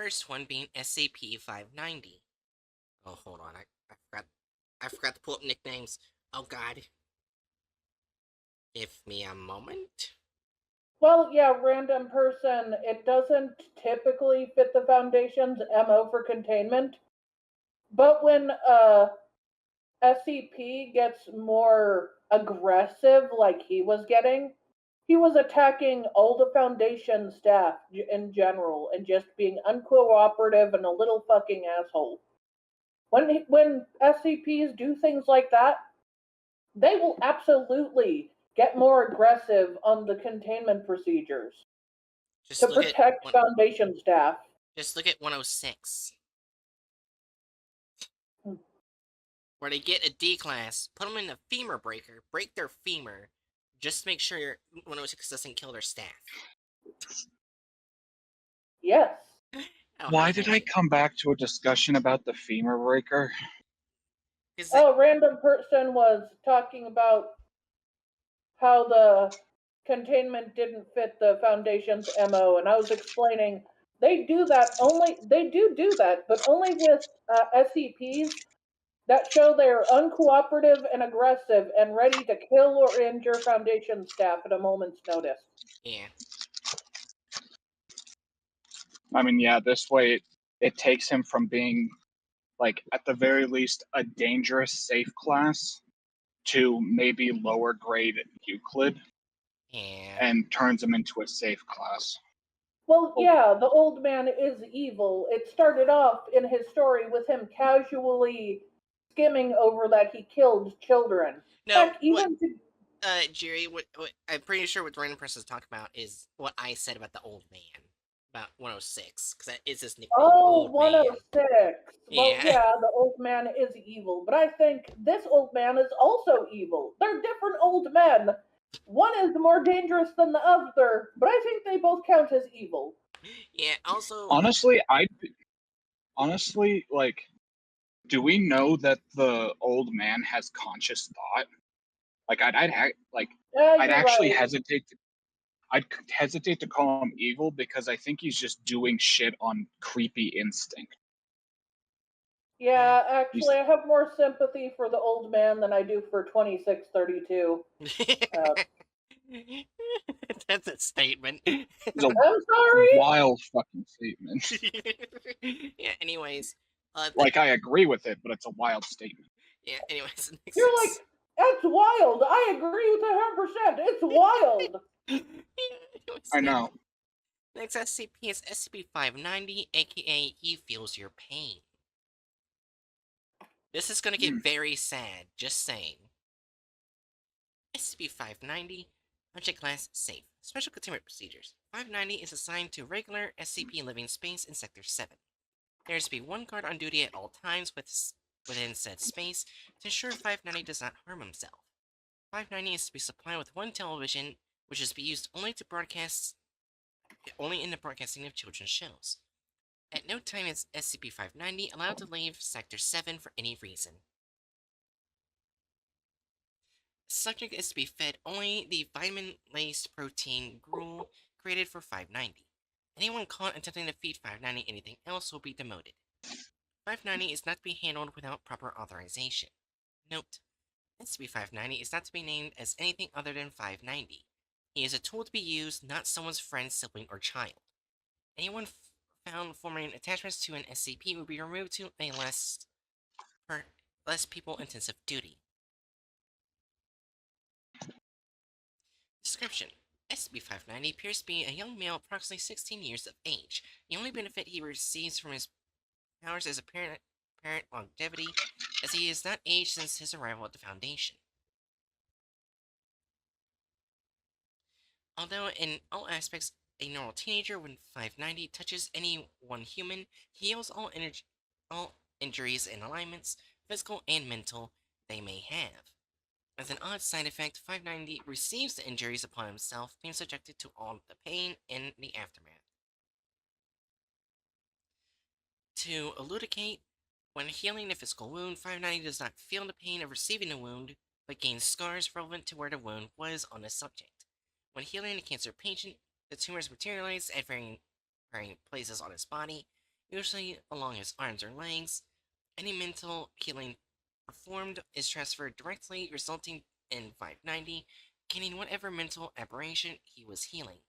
first one being SCP-590. Oh, hold on, I forgot to pull up nicknames. Oh God. Give me a moment. Well, yeah, random person, it doesn't typically fit the Foundation's MO for containment. But when SCP gets more aggressive, like he was getting, he was attacking all the Foundation staff in general and just being uncooperative and a little fucking asshole. When SCPs do things like that, they will absolutely get more aggressive on the containment procedures Just to look at protect one, Foundation staff. just look at 106, where they get a D class, put them in a femur breaker, break their femur, just to make sure 106 doesn't kill their staff. Yes. Oh, Why did I come back to a discussion about the femur breaker? Oh, random person was talking about how the containment didn't fit the Foundation's MO, and I was explaining they do that but only with SCPs that show they're uncooperative and aggressive and ready to kill or injure Foundation staff at a moment's notice. Yeah. I mean, yeah, this way it takes him from being, like, at the very least, a dangerous safe class to maybe lower grade Euclid. Yeah. And turns him into a safe class. Well, yeah, the old man is evil. It started off in his story with him casually skimming over that he killed children. No, Heck, even Jerry, what I'm pretty sure what the random person is talking about is what I said about the old man. About 106, because that is his nickname. Oh, 106. Well, Yeah. the old man is evil, but I think this old man is also evil. They're different old men. One is more dangerous than the other, but I think they both count as evil. Yeah, also... Honestly, like, do we know that the old man has conscious thought? Like, I'd actually hesitate to... I'd hesitate to call him evil because I think he's just doing shit on creepy instinct. Yeah, actually, I have more sympathy for the old man than I do for 2632. That's a statement. It's a I'm sorry? wild fucking statement. Yeah, anyways. Like, I agree with it, but it's a wild statement. Yeah, anyways. You're like, that's wild. I agree with 100%. It's wild. I know. Next SCP is SCP-590, aka He Feels Your Pain. This is gonna get very sad, just saying. SCP-590, Object Class Safe. Special Containment Procedures. 590 is assigned to regular SCP living space in Sector 7. There is to be one guard on duty at all times within said space to ensure 590 does not harm himself. 590 is to be supplied with one television, which is to be used only in the broadcasting of children's shows. At no time is SCP-590 allowed to leave Sector 7 for any reason. The subject is to be fed only the vitamin-laced protein gruel created for 590. Anyone caught attempting to feed 590 anything else will be demoted. 590 is not to be handled without proper authorization. Note: SCP-590 is not to be named as anything other than 590. He is a tool to be used, not someone's friend, sibling, or child. Anyone found forming attachments to an SCP will be removed to a less people-intensive duty. Description: SCP-590 appears to be a young male approximately 16 years of age. The only benefit he receives from his powers is apparent longevity, as he has not aged since his arrival at the Foundation. Although in all aspects a normal teenager, when 590 touches any one human, he heals all injuries and alignments, physical and mental, they may have. As an odd side effect, 590 receives the injuries upon himself, being subjected to all the pain in the aftermath. To elucidate, when healing a physical wound, 590 does not feel the pain of receiving the wound, but gains scars relevant to where the wound was on the subject. When healing a cancer patient, the tumors materialize at varying places on his body, usually along his arms or legs. Any mental healing performed is transferred directly, resulting in 590 gaining whatever mental aberration he was healing.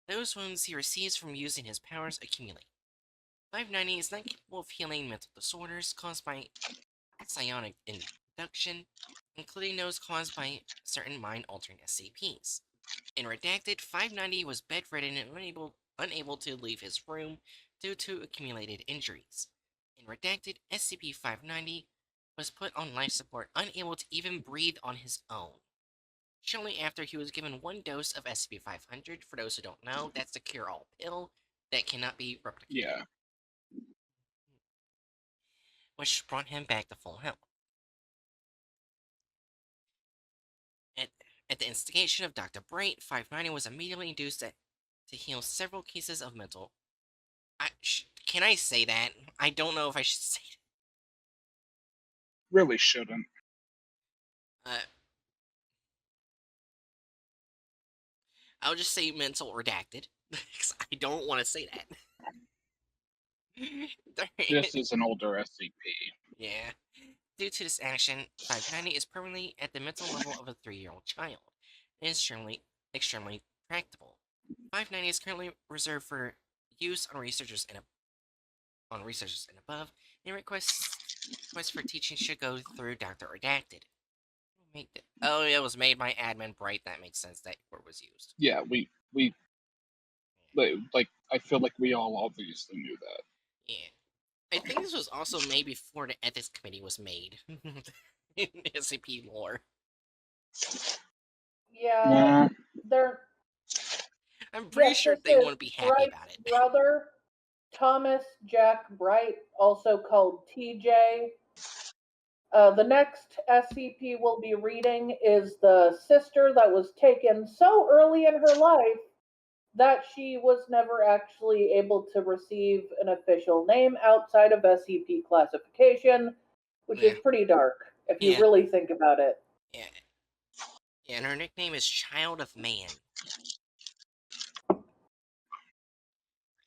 Those wounds he receives from using his powers accumulate. 590 is not capable of healing mental disorders caused by psionic induction, including those caused by certain mind-altering SCPs. In Redacted, 590 was bedridden and unable to leave his room due to accumulated injuries. In Redacted, SCP-590 was put on life support, unable to even breathe on his own. Shortly after, he was given one dose of SCP-500. For those who don't know, that's the cure-all pill that cannot be replicated. Yeah. Which brought him back to full health. At the instigation of Dr. Bright, 590 was immediately induced to heal several cases of mental. Can I say that? I don't know if I should say it. Really shouldn't. I'll just say mental redacted, because I don't want to say that. This is an older SCP. Yeah. Due to this action, 590 is permanently at the mental level of a 3-year-old child, and is extremely tractable. 590 is currently reserved for use on researchers and above, and requests for teaching should go through Dr. Redacted. Oh, it was made by Admin Bright. That makes sense. That word was used. Yeah, we like. I feel like we all obviously knew that. Yeah, I think this was also made before the ethics committee was made in SCP lore. Yeah, they're. I'm pretty sure they wouldn't be happy about it. Brother, Thomas Jack Bright, also called TJ. The next SCP we'll be reading is the sister that was taken so early in her life that she was never actually able to receive an official name outside of SCP classification, which is pretty dark if you really think about it. Yeah. Yeah, and her nickname is Child of Man.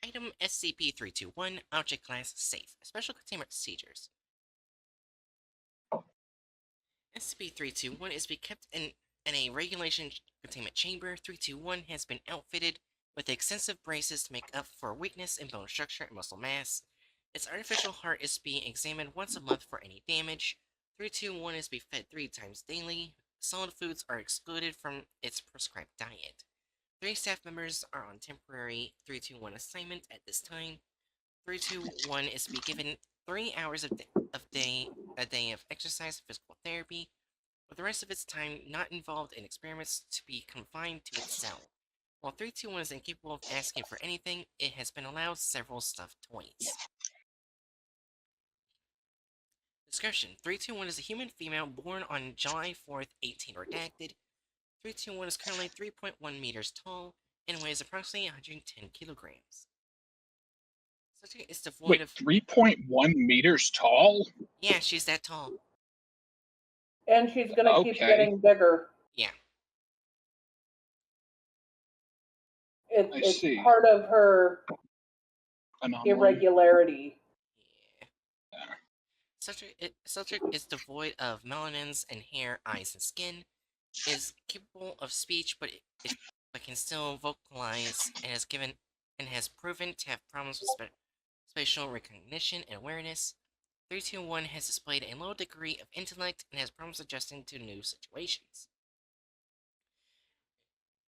Item SCP-321, Object Class Safe. Special Containment Procedures. SCP-321 is to be kept in a regulation containment chamber. 321 has been outfitted with extensive braces to make up for weakness in bone structure and muscle mass. Its artificial heart is being examined once a month for any damage. 321 is to be fed 3 times daily. Solid foods are excluded from its prescribed diet. 3 staff members are on temporary 321 assignment at this time. 321 is to be given 3 hours a day of exercise and physical therapy, with the rest of its time not involved in experiments to be confined to its cell. While 321 is incapable of asking for anything, it has been allowed several stuffed toys. Description: 321 is a human female born on July 4th, 18 redacted. 321 is currently 3.1 meters tall and weighs approximately 110 kilograms. Subject is devoid of 3.1 meters tall? Yeah, she's that tall. And she's gonna keep getting bigger. Yeah. It's part of her irregularity. Yeah. Subject is devoid of melanins in hair, eyes, and skin. Is capable of speech, but can still vocalize, and has proven to have problems with spatial recognition and awareness. 321 has displayed a low degree of intellect and has problems adjusting to new situations.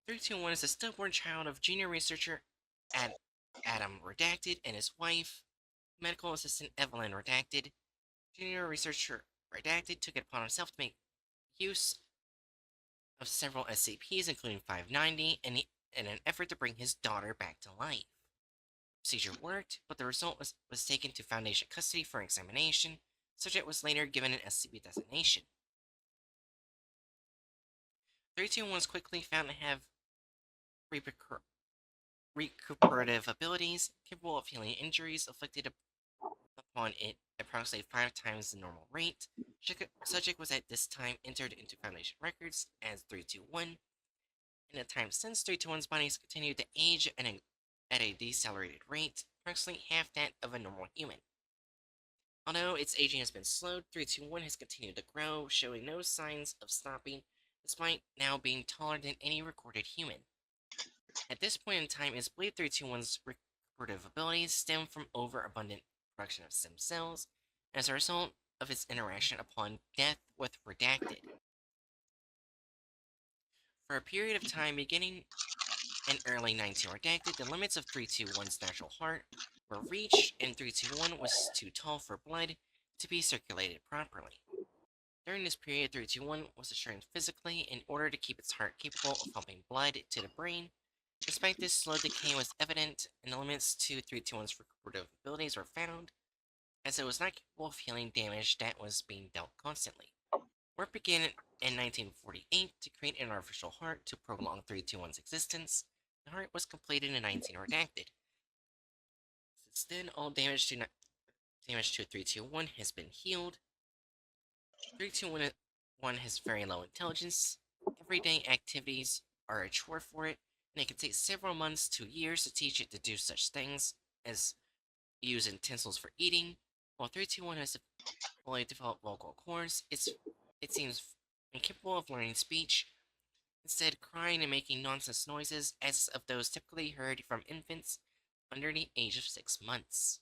321 is a stillborn child of junior researcher Adam Redacted and his wife, medical assistant Evelyn Redacted. Junior researcher Redacted took it upon himself to make use of several SCPs, including 590, in an effort to bring his daughter back to life. The procedure worked, but the result was taken to Foundation custody for examination. Subject was later given an SCP designation. 321 was quickly found to have recuperative abilities, capable of healing injuries inflicted upon it approximately 5 times the normal rate. Subject was at this time entered into Foundation records as 321. In the time since, 321's body has continued to age at a decelerated rate, approximately half that of a normal human. Although its aging has been slowed, 321 has continued to grow, showing no signs of stopping, despite now being taller than any recorded human. At this point in time, it's believed 321's recuperative abilities stem from overabundant production of stem cells as a result of its interaction upon death with Redacted. For a period of time beginning in early 19 Redacted, the limits of 321's natural heart were reached, and 321 was too tall for blood to be circulated properly. During this period, 321 was strained physically in order to keep its heart capable of pumping blood to the brain. Despite this, slow decay was evident, and the limits to 321's recuperative abilities were found, as it was not capable of healing damage that was being dealt constantly. Work began in 1948 to create an artificial heart to prolong 321's existence. The heart was completed in 19 Redacted. Since then, all damage to 321 has been healed. 321 has very low intelligence. Everyday activities are a chore for it, and it can take several months to years to teach it to do such things as use utensils for eating. While 321 has a fully developed vocal cords, it seems incapable of learning speech, instead crying and making nonsense noises as of those typically heard from infants under the age of 6 months.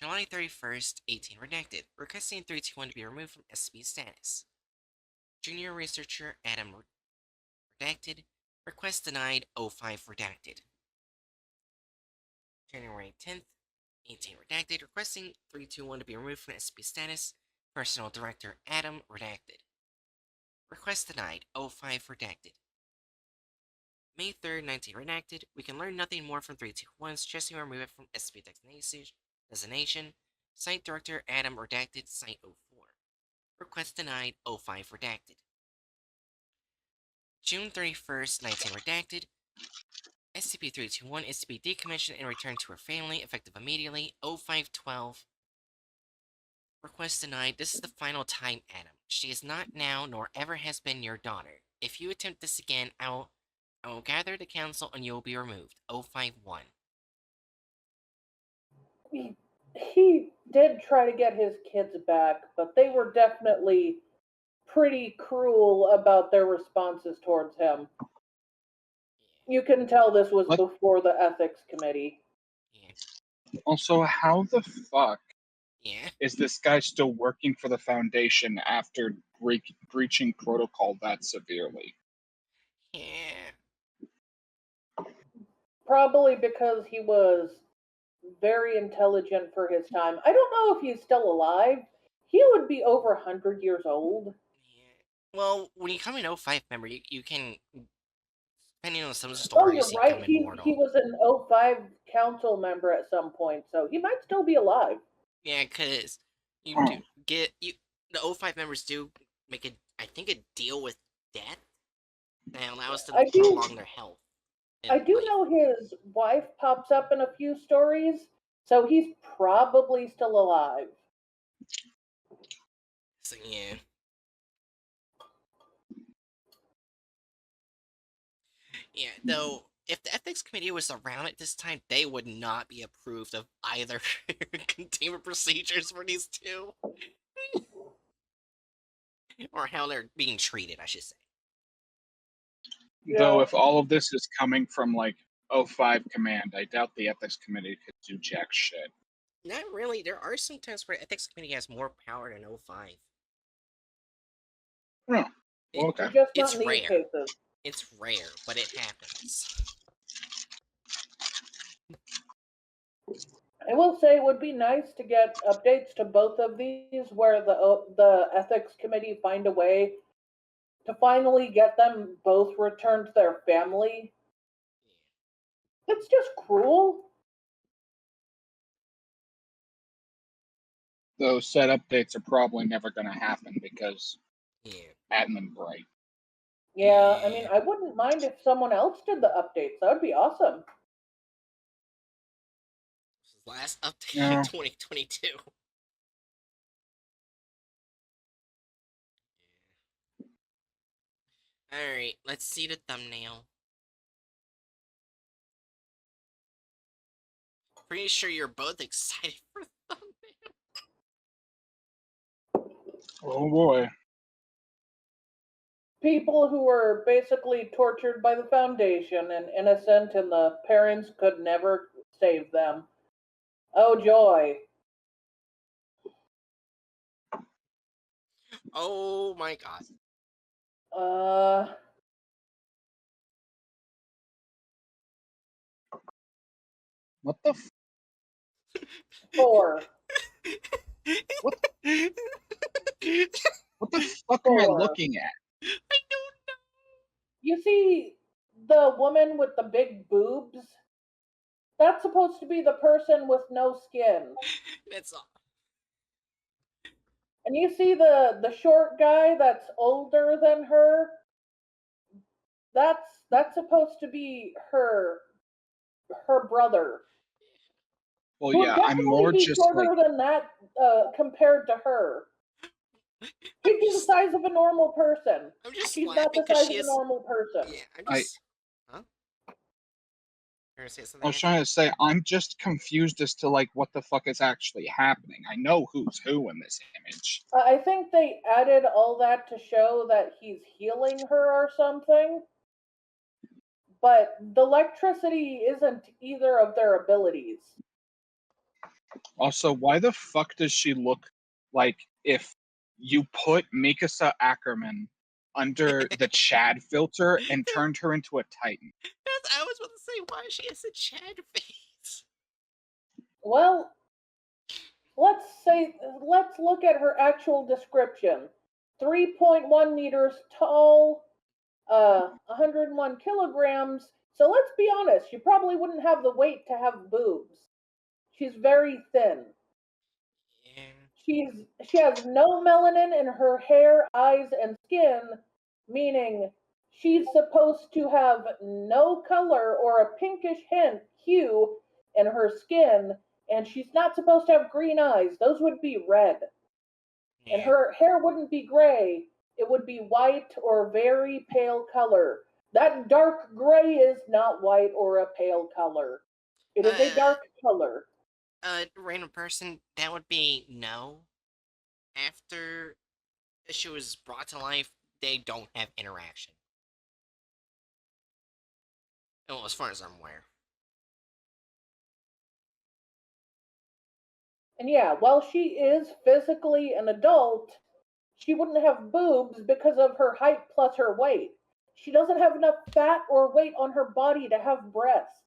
July 31st, 18 Redacted, requesting 321 to be removed from SCP status. Junior researcher Adam Redacted, request denied 05 Redacted. January 10th, 18 Redacted, requesting 321 to be removed from SCP status. Personal Director Adam Redacted. Request denied 05 Redacted. May 3rd, 19 Redacted, we can learn nothing more from 321, suggesting we remove it from SCP designation. Site Director Adam Redacted, Site 04. Request denied 05 Redacted. June 31st, 19 Redacted, SCP-321 is to be decommissioned and returned to her family, effective immediately. 0512. Request denied. This is the final time, Adam. She is not now, nor ever has been your daughter. If you attempt this again, I will gather the council and you will be removed. 051. He did try to get his kids back, but they were definitely pretty cruel about their responses towards him. You can tell this was before the ethics committee. Yeah. Also, how the fuck Yeah. is this guy still working for the Foundation after breaching protocol that severely? Yeah. Probably because he was very intelligent for his time. I don't know if he's still alive. He would be over 100 years old. Yeah. Well, when you come in 05 member, you can, depending on some stories, oh, you're right. He was an 05 council member at some point, so he might still be alive. Yeah, because you do get the 05 members do make I think a deal with death that allows them to prolong their health. I do know his wife pops up in a few stories, so he's probably still alive. So yeah. Yeah, though if the ethics committee was around at this time, they would not be approved of either containment procedures for these two. Or how they're being treated, I should say. Yeah. Though if all of this is coming from like 05 command, I doubt the ethics committee could do jack shit. Not really. There are some times where ethics committee has more power than 05. Oh, okay. It's rare. Cases. It's rare, but it happens. I will say it would be nice to get updates to both of these where the ethics committee find a way to finally get them both returned to their family. It's just cruel. Those set updates are probably never going to happen because admin bright. Yeah, I mean, I wouldn't mind if someone else did the updates. That would be awesome. Last update in 2022. Alright, let's see the thumbnail. Pretty sure you're both excited for thumbnail. Oh boy. People who were basically tortured by the Foundation and innocent, and the parents could never save them. Oh joy. Oh my god. What the? 4. What? What the fuck am I looking at? I don't know. You see the woman with the big boobs? That's supposed to be the person with no skin. That's all. And you see the short guy that's older than her? That's supposed to be her brother. Well, Who yeah, would I'm more definitely be just shorter like. than that compared to her. He'd be the size of a normal person. I'm just She's laughing not the because size she of is. a normal person. Yeah, I'm just. Huh? You're say I something? was trying to say I'm just confused as to like what the fuck is actually happening. I know who's who in this image. I think they added all that to show that he's healing her or something. But the electricity isn't either of their abilities. Also, why the fuck does she look like if you put Mikasa Ackerman under the Chad filter and turned her into a Titan? I was about to say, why she has a Chad face? Well, let's look at her actual description. 3.1 meters tall, 101 kilograms. So let's be honest, she probably wouldn't have the weight to have boobs. She's very thin. Yeah. She has no melanin in her hair, eyes, and skin, meaning she's supposed to have no color or a pinkish hue in her skin, and she's not supposed to have green eyes. Those would be red. Yeah. And her hair wouldn't be gray. It would be white or very pale color. That dark gray is not white or a pale color. It is a dark color. Random person, that would be no. After she was brought to life, they don't have interaction. Well, as far as I'm aware. And yeah, while she is physically an adult, she wouldn't have boobs because of her height plus her weight. She doesn't have enough fat or weight on her body to have breasts.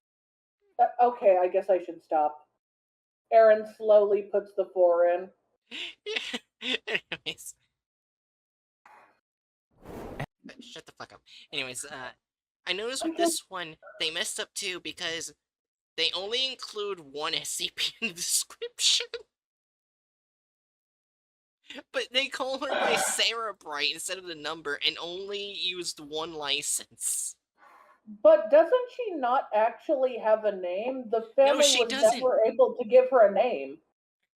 Okay, I guess I should stop. Aaron slowly puts the 4 in. Anyways. Shut the fuck up. Anyways, I noticed with this one, they messed up too because they only include one SCP in the description. But they call her by Sarah Bright instead of the number and only used one license. But doesn't she not actually have a name? The family was never able to give her a name.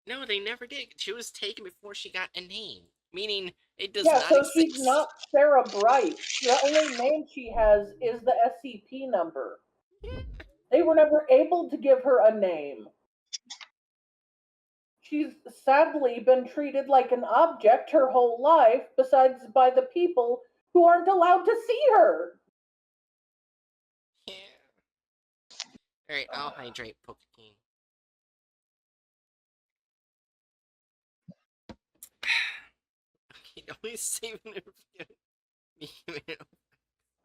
No, they never did. She was taken before she got a name. Meaning, it does not exist. Yeah, so she's not Sarah Bright. The only name she has is the SCP number. They were never able to give her a name. She's sadly been treated like an object her whole life, besides by the people who aren't allowed to see her. Yeah. Alright, I'll hydrate Pokeking. Okay, always saving it.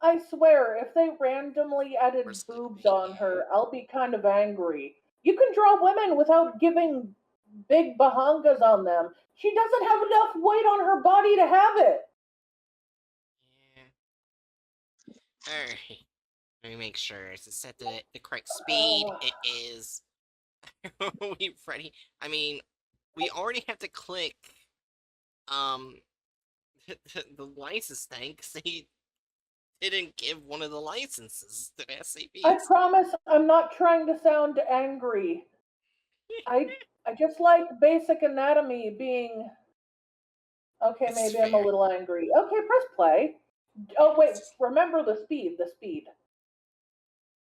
I swear, if they randomly added boobs on her, I'll be kind of angry. You can draw women without giving big bahangas on them. She doesn't have enough weight on her body to have it. Yeah. Alright. Let me make sure. It's set to the correct speed. It is. We ready? I mean, we already have to click the license thing because they didn't give one of the licenses to SCP. I promise I'm not trying to sound angry. I just like basic anatomy being... Okay, maybe I'm a little angry. Okay, press play. Oh, wait, remember the speed.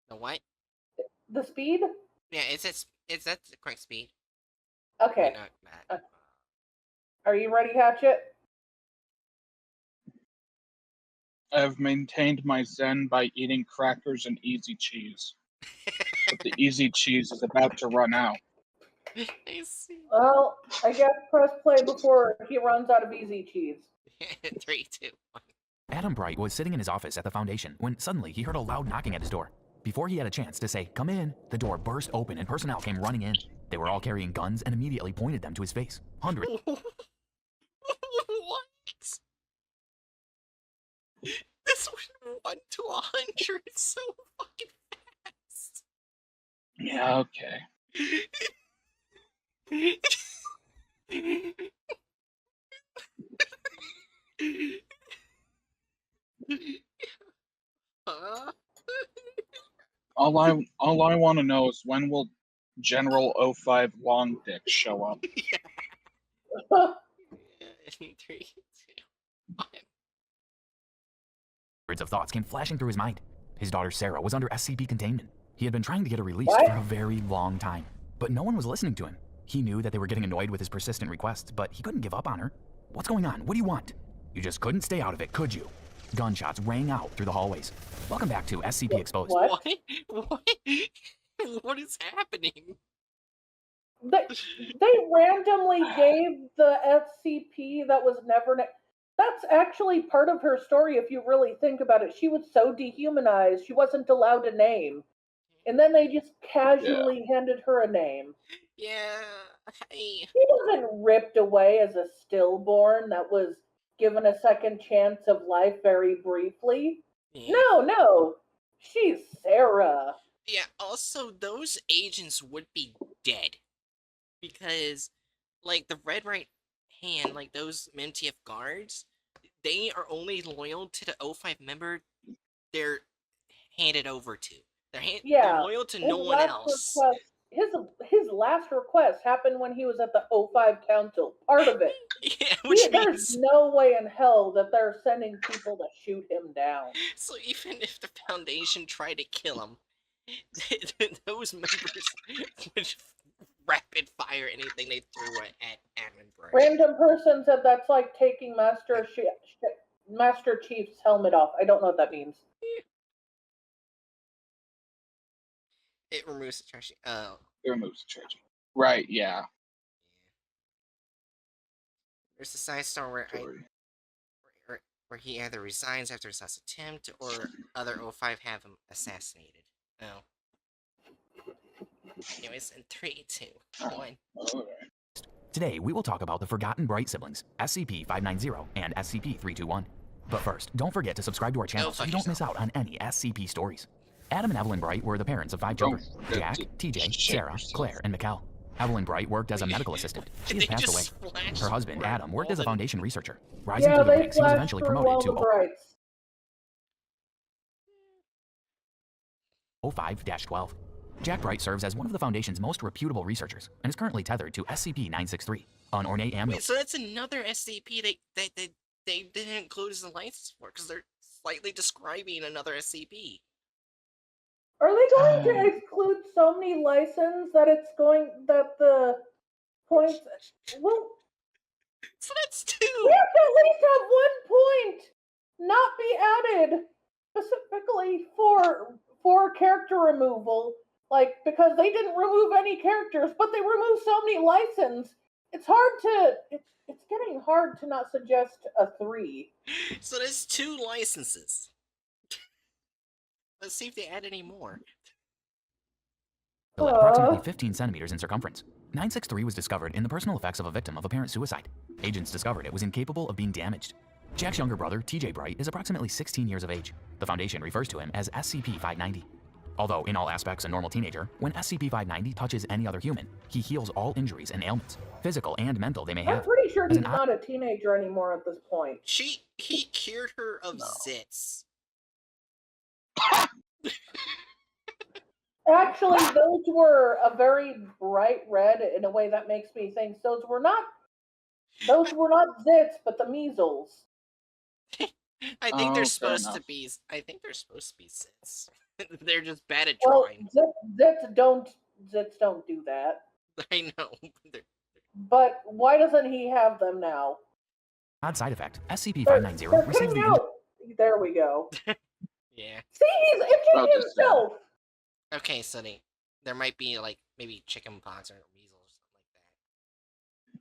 The what? The speed? Yeah, it says Is that the correct speed? Okay. Wait, not that. Are you ready, Hatchet? I have maintained my zen by eating crackers and easy cheese. But the easy cheese is about to run out. I see. Well, I guess press play before he runs out of easy cheese. 3, 2, 1. Adam Bright was sitting in his office at the Foundation when suddenly he heard a loud knocking at his door. Before he had a chance to say, "Come in," the door burst open and personnel came running in. They were all carrying guns and immediately pointed them to his face. Hundreds. What? This went 1 to 100 so fucking fast. Yeah, okay. All I want to know is when will General 05 Long Dick show up? Yeah. 3, 2, 1. Hundreds of thoughts came flashing through his mind. His daughter Sarah was under SCP containment. He had been trying to get her released for a very long time, but no one was listening to him. He knew that they were getting annoyed with his persistent requests, but he couldn't give up on her. "What's going on? What do you want? You just couldn't stay out of it, could you?" Gunshots rang out through the hallways. Welcome back to SCP Exposed. What? What is happening? They randomly gave the SCP that was never... That's actually part of her story if you really think about it. She was so dehumanized, she wasn't allowed a name. And then they just casually handed her a name. Yeah, hey. She wasn't ripped away as a stillborn that was given a second chance of life very briefly. Yeah. No. She's Sarah. Yeah, also, those agents would be dead. Because, like, the Red Right Hand, like, those MTF guards, they are only loyal to the 05 member they're handed over to. They're loyal to no one else. His last request happened when he was at the 05 Council. Part of it. Yeah, which there's no way in hell that they're sending people to shoot him down. So even if the Foundation tried to kill him, those members would rapid fire anything they threw at Admin Bright. Random person said that's like taking Master Chief's helmet off. I don't know what that means. It removes the charging. Oh. It removes the charging. Right, yeah. There's a side story where he either resigns after his last attempt or other 05 have him assassinated. Oh. Anyways, in 3, 2, 1. Today, we will talk about the Forgotten Bright siblings, SCP-590 and SCP-321. But first, don't forget to subscribe to our channel so you don't miss out on any SCP stories. Adam and Evelyn Bright were the parents of 5 children: Jack, TJ, Sarah, Claire, and Mikkel. Evelyn Bright worked as a medical assistant. She has passed away. Her husband, Adam, worked as a Foundation researcher. Rising through the ranks, he was eventually promoted to 05-12. Jack Bright serves as one of the Foundation's most reputable researchers and is currently tethered to SCP-963, an ornate ambulance. Wait, so that's another SCP they didn't include as a license for, because they're slightly describing another SCP. Are they going to exclude so many licenses that the points... Well... So that's 2! We have to at least have 1 point not be added specifically for character removal. Like, because they didn't remove any characters, but they removed so many licenses. It's getting hard to not suggest a 3. So there's 2 licenses. Let's see if they add any more. Approximately 15 centimeters in circumference. 963 was discovered in the personal effects of a victim of apparent suicide. Agents discovered it was incapable of being damaged. Jack's younger brother, TJ Bright, is approximately 16 years of age. The Foundation refers to him as SCP-590. Although in all aspects a normal teenager, when SCP-590 touches any other human, he heals all injuries and ailments, physical and mental they may have. I'm pretty sure he's not a teenager anymore at this point. He cured her of zits. Actually, those were a very bright red in a way that makes me think those were not zits, but the measles. I think they're supposed to be. I think they're supposed to be zits. They're just bad at drawing. Zits don't Zits don't do that. I know. But why doesn't he have them now? Odd side effect. SCP-590 receives the... out. There we go. Yeah. See, he's itching himself. Okay, so there might be, like, maybe chicken pox or measles or something like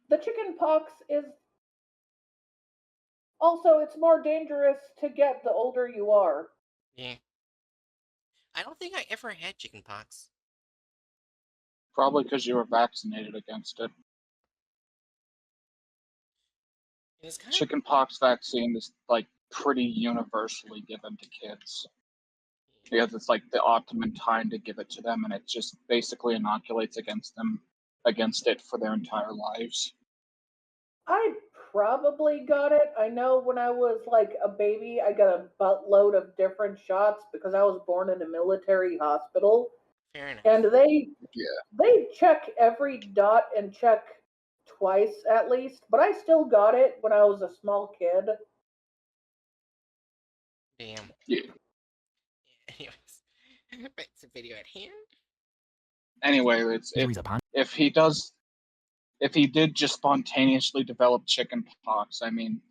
that. The chicken pox is... Also, it's more dangerous to get the older you are. Yeah. I don't think I ever had chicken pox. Probably because you were vaccinated against it. Chicken pox vaccine is, like, pretty universally given to kids. Because it's, like, the optimum time to give it to them, and it just basically inoculates against it for their entire lives. I probably got it. I know when I was, like, a baby, I got a buttload of different shots because I was born in a military hospital. Fair enough. And they check every dot and check twice at least, but I still got it when I was a small kid. Damn. Yeah. Anyways, back to video at hand. Anyway, if he did just spontaneously develop chicken pox, I mean,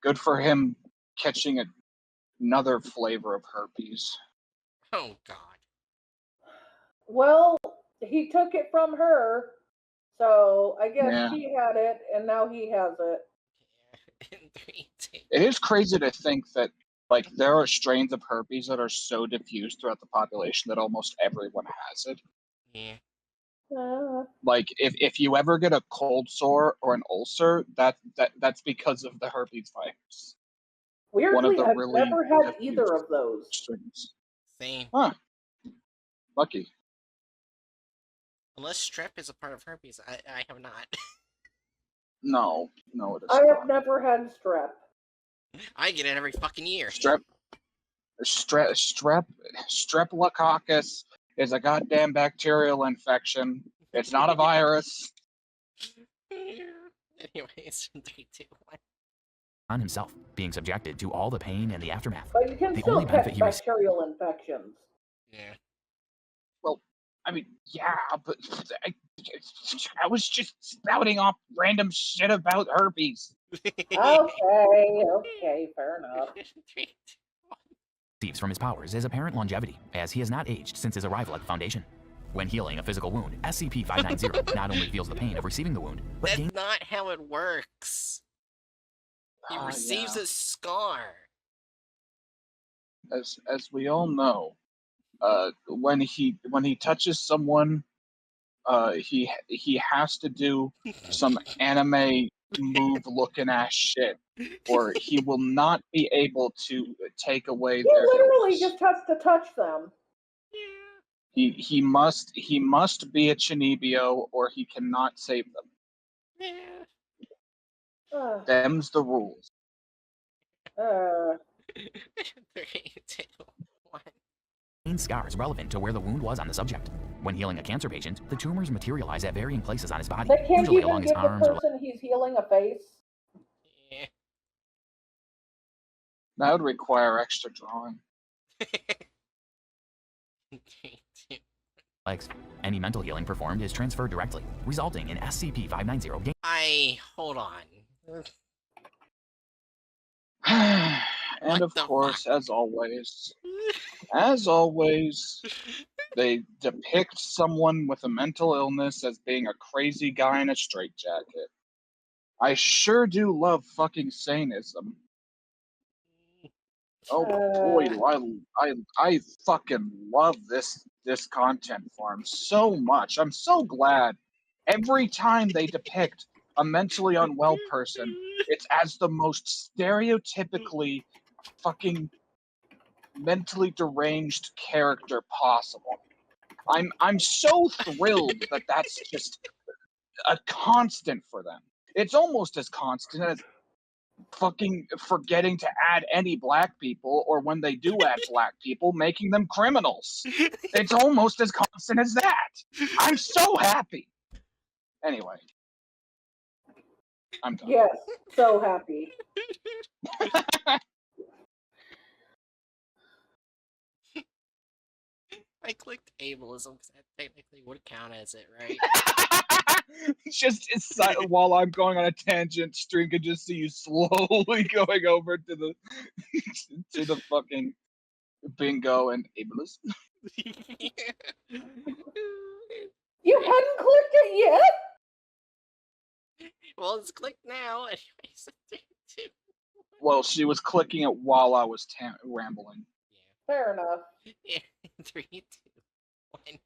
good for him catching another flavor of herpes. Oh God. Well, he took it from her, so I guess she had it, and now he has it. It is crazy to think that, like, there are strains of herpes that are so diffused throughout the population that almost everyone has it. Yeah. Like, if you ever get a cold sore or an ulcer, that's because of the herpes virus. Weirdly, I've never had either of those. Strains. Same. Huh. Lucky. Unless strep is a part of herpes, I have not. No, it is I have never had strep. I get it every fucking year. Streptococcus is a goddamn bacterial infection. It's not a virus. Anyways, 3, 2, 1. On himself, being subjected to all the pain and the aftermath. But you can the still only benefit catch bacterial infections. Yeah. Well, I mean, yeah, but I was just spouting off random shit about herpes. Okay, fair enough. 3, 2, 1. Receives from his powers is apparent longevity, as he has not aged since his arrival at the Foundation. When healing a physical wound, SCP-590 not only feels the pain of receiving the wound, but that's not how it works. He receives a scar. As we all know, when he touches someone, he has to do some anime move looking ass shit, or he will not be able to take away their literally illness. just has to touch them. He must be a Chinibio, or he cannot save them. Them's the rules. 3, 2, 1. Scars relevant to where the wound was on the subject. When healing a cancer patient, the tumors materialize at varying places on his body, They can't usually even along his give the arms or person he's healing a face. Yeah. That would require extra drawing. 3, 2. legs. Any mental healing performed is transferred directly, resulting in SCP-590 gain. Hold on. And of course, as always, they depict someone with a mental illness as being a crazy guy in a straitjacket. I sure do love fucking sanism. Oh boy, do I fucking love this content farm so much. I'm so glad every time they depict a mentally unwell person, it's as the most stereotypically fucking mentally deranged character possible. I'm so thrilled that that's just a constant for them. It's almost as constant as fucking forgetting to add any black people, or when they do add black people, making them criminals. It's almost as constant as that. I'm so happy. Anyway. I'm done. Yes, so happy. I clicked ableism because that technically would count as it, right? It's while I'm going on a tangent, stream can just see you slowly going over to the to the fucking bingo and ableist. You hadn't clicked it yet? Well, it's clicked now. Anyways, 3, 2. Well, she was clicking it while I was rambling. Yeah. Fair enough. Yeah, 3, 2, 1.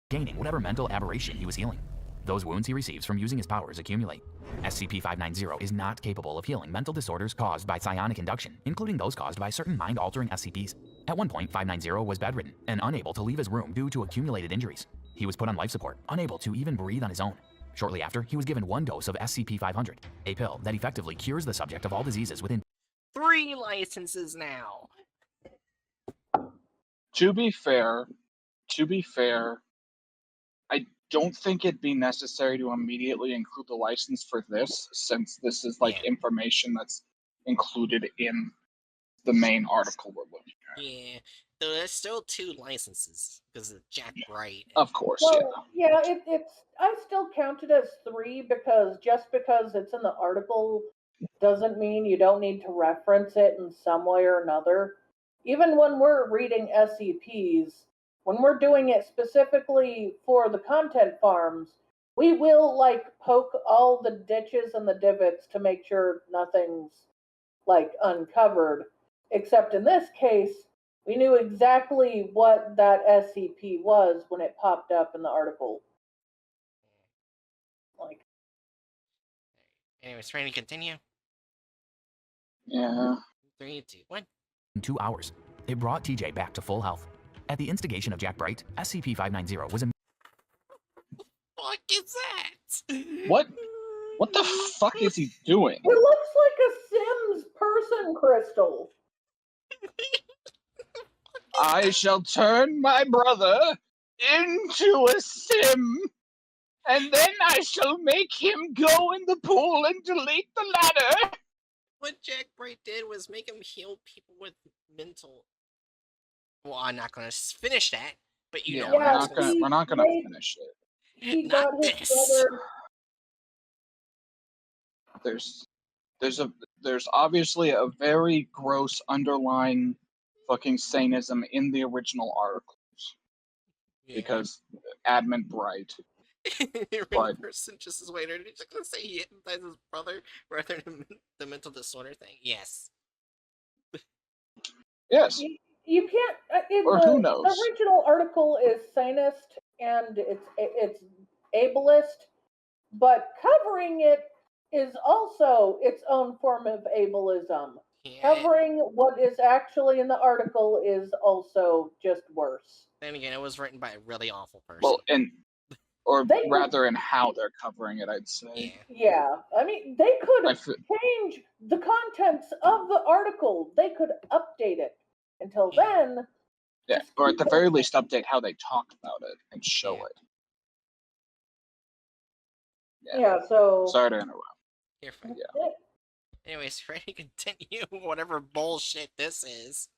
Gaining whatever mental aberration he was healing. Those wounds he receives from using his powers accumulate. SCP-590 is not capable of healing mental disorders caused by psionic induction, including those caused by certain mind-altering SCPs. At one point, 590 was bedridden and unable to leave his room due to accumulated injuries. He was put on life support, unable to even breathe on his own. Shortly after, he was given 1 dose of SCP-500, a pill that effectively cures the subject of all diseases within 3 licenses now. To be fair, I don't think it'd be necessary to immediately include the license for this, since this is like information that's included in the main article we're looking at. Yeah, though there's still 2 licenses because of Jack Bright. Of course, well, yeah. It's I still count it as 3 because just because it's in the article doesn't mean you don't need to reference it in some way or another. Even when we're reading SCPs, when we're doing it specifically for the content farms, we will like poke all the ditches and the divots to make sure nothing's like uncovered. Except in this case, we knew exactly what that SCP was when it popped up in the article. Like, anyways, trying to continue. Yeah. 3, 2, 1. In 2 hours, it brought TJ back to full health. At the instigation of Jack Bright, SCP-590 was What is that? What the fuck is he doing? It looks like a Sims person crystal. I shall turn my brother into a sim, and then I shall make him go in the pool and delete the ladder. What Jack Bright did was make him heal people with mental. Well, I'm not going to finish that, but you know we're not gonna finish it. He got his brother. There's obviously a very gross underlying fucking sanism in the original articles, because admin Bright. But person just is waiting. He's just gonna say he hypnotized his brother rather than the mental disorder thing. Yes. Yes. You can't. Or who knows? The original article is sanist and it's ableist, but covering it is also its own form of ableism. Yeah. Covering what is actually in the article is also just worse. Then again, it was written by a really awful person. Well, rather in how they're covering it, I'd say. Yeah. I mean, they could change the contents of the article. They could update it. Until then... Yeah, or at the very least update how they talk about it and show it. Yeah, so... Sorry to interrupt. You're fine. Yeah. Anyways, ready to continue whatever bullshit this is.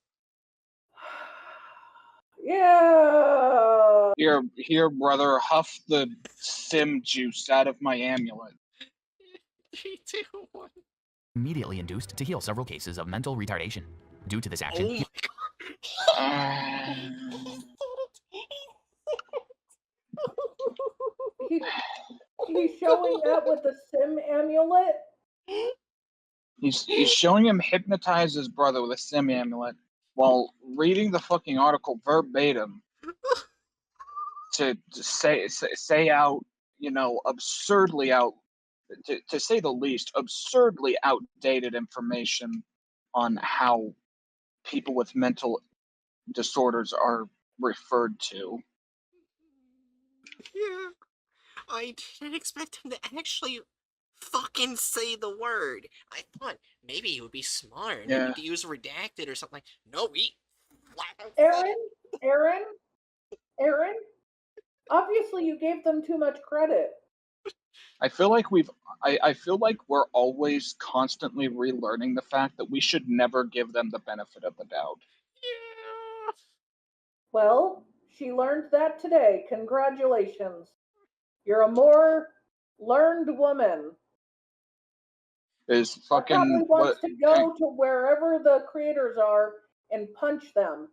Yeah. Here, brother, huff the sim juice out of my amulet. 3, 2, 1. Immediately induced to heal several cases of mental retardation. Due to this action, oh he's showing up with the sim amulet. He's showing him hypnotize his brother with a sim amulet while reading the fucking article verbatim to say out, absurdly out, to say the least, absurdly outdated information on how people with mental disorders are referred to. Yeah, I didn't expect him to actually fucking say the word. I thought maybe he would be smart and maybe use redacted or something. No, Aaron, obviously you gave them too much credit. I feel like we're always constantly relearning the fact that we should never give them the benefit of the doubt. Yeah. Well, She learned that today. Congratulations. You're a more learned woman. Is fucking probably wants to go to wherever the creators are and punch them,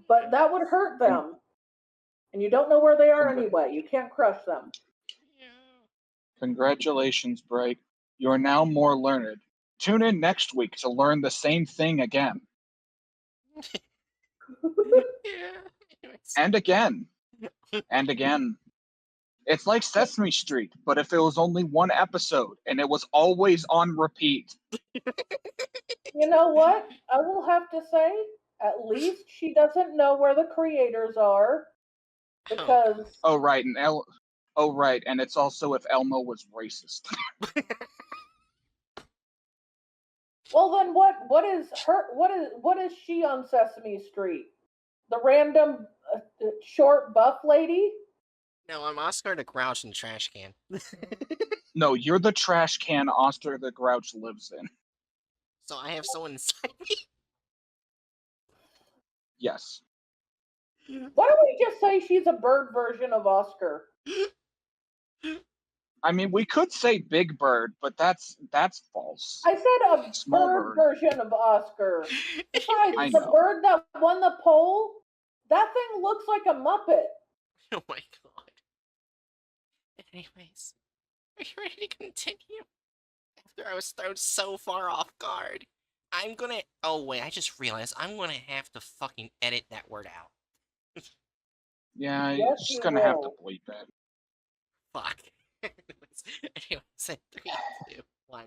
but that would hurt them. And you don't know where they are anyway. You can't crush them. Congratulations, Bright. You are now more learned. Tune in next week to learn the same thing again. And again. And again. It's like Sesame Street, but if it was only one episode and it was always on repeat. You know what? I will have to say, at least she doesn't know where the creators are. Because Oh right, and it's also if Elmo was racist. Well then what is she on Sesame Street? The random short buff lady? No, I'm Oscar the Grouch in the trash can. No, you're the trash can Oscar the Grouch lives in. So I have someone inside me? Yes. Why don't we just say she's a bird version of Oscar? I mean, we could say Big Bird, but that's false. I said a Small bird version of Oscar. Besides, the know. bird that won the poll, that thing looks like a Muppet. Oh my god. Anyways, are you ready to continue? After I was thrown so far off guard, I'm gonna... Oh wait, I just realized I'm gonna have to fucking edit that word out. Yeah, Yes, you're just gonna have to bleep it. Fuck. Anyways, 3, 2, 1.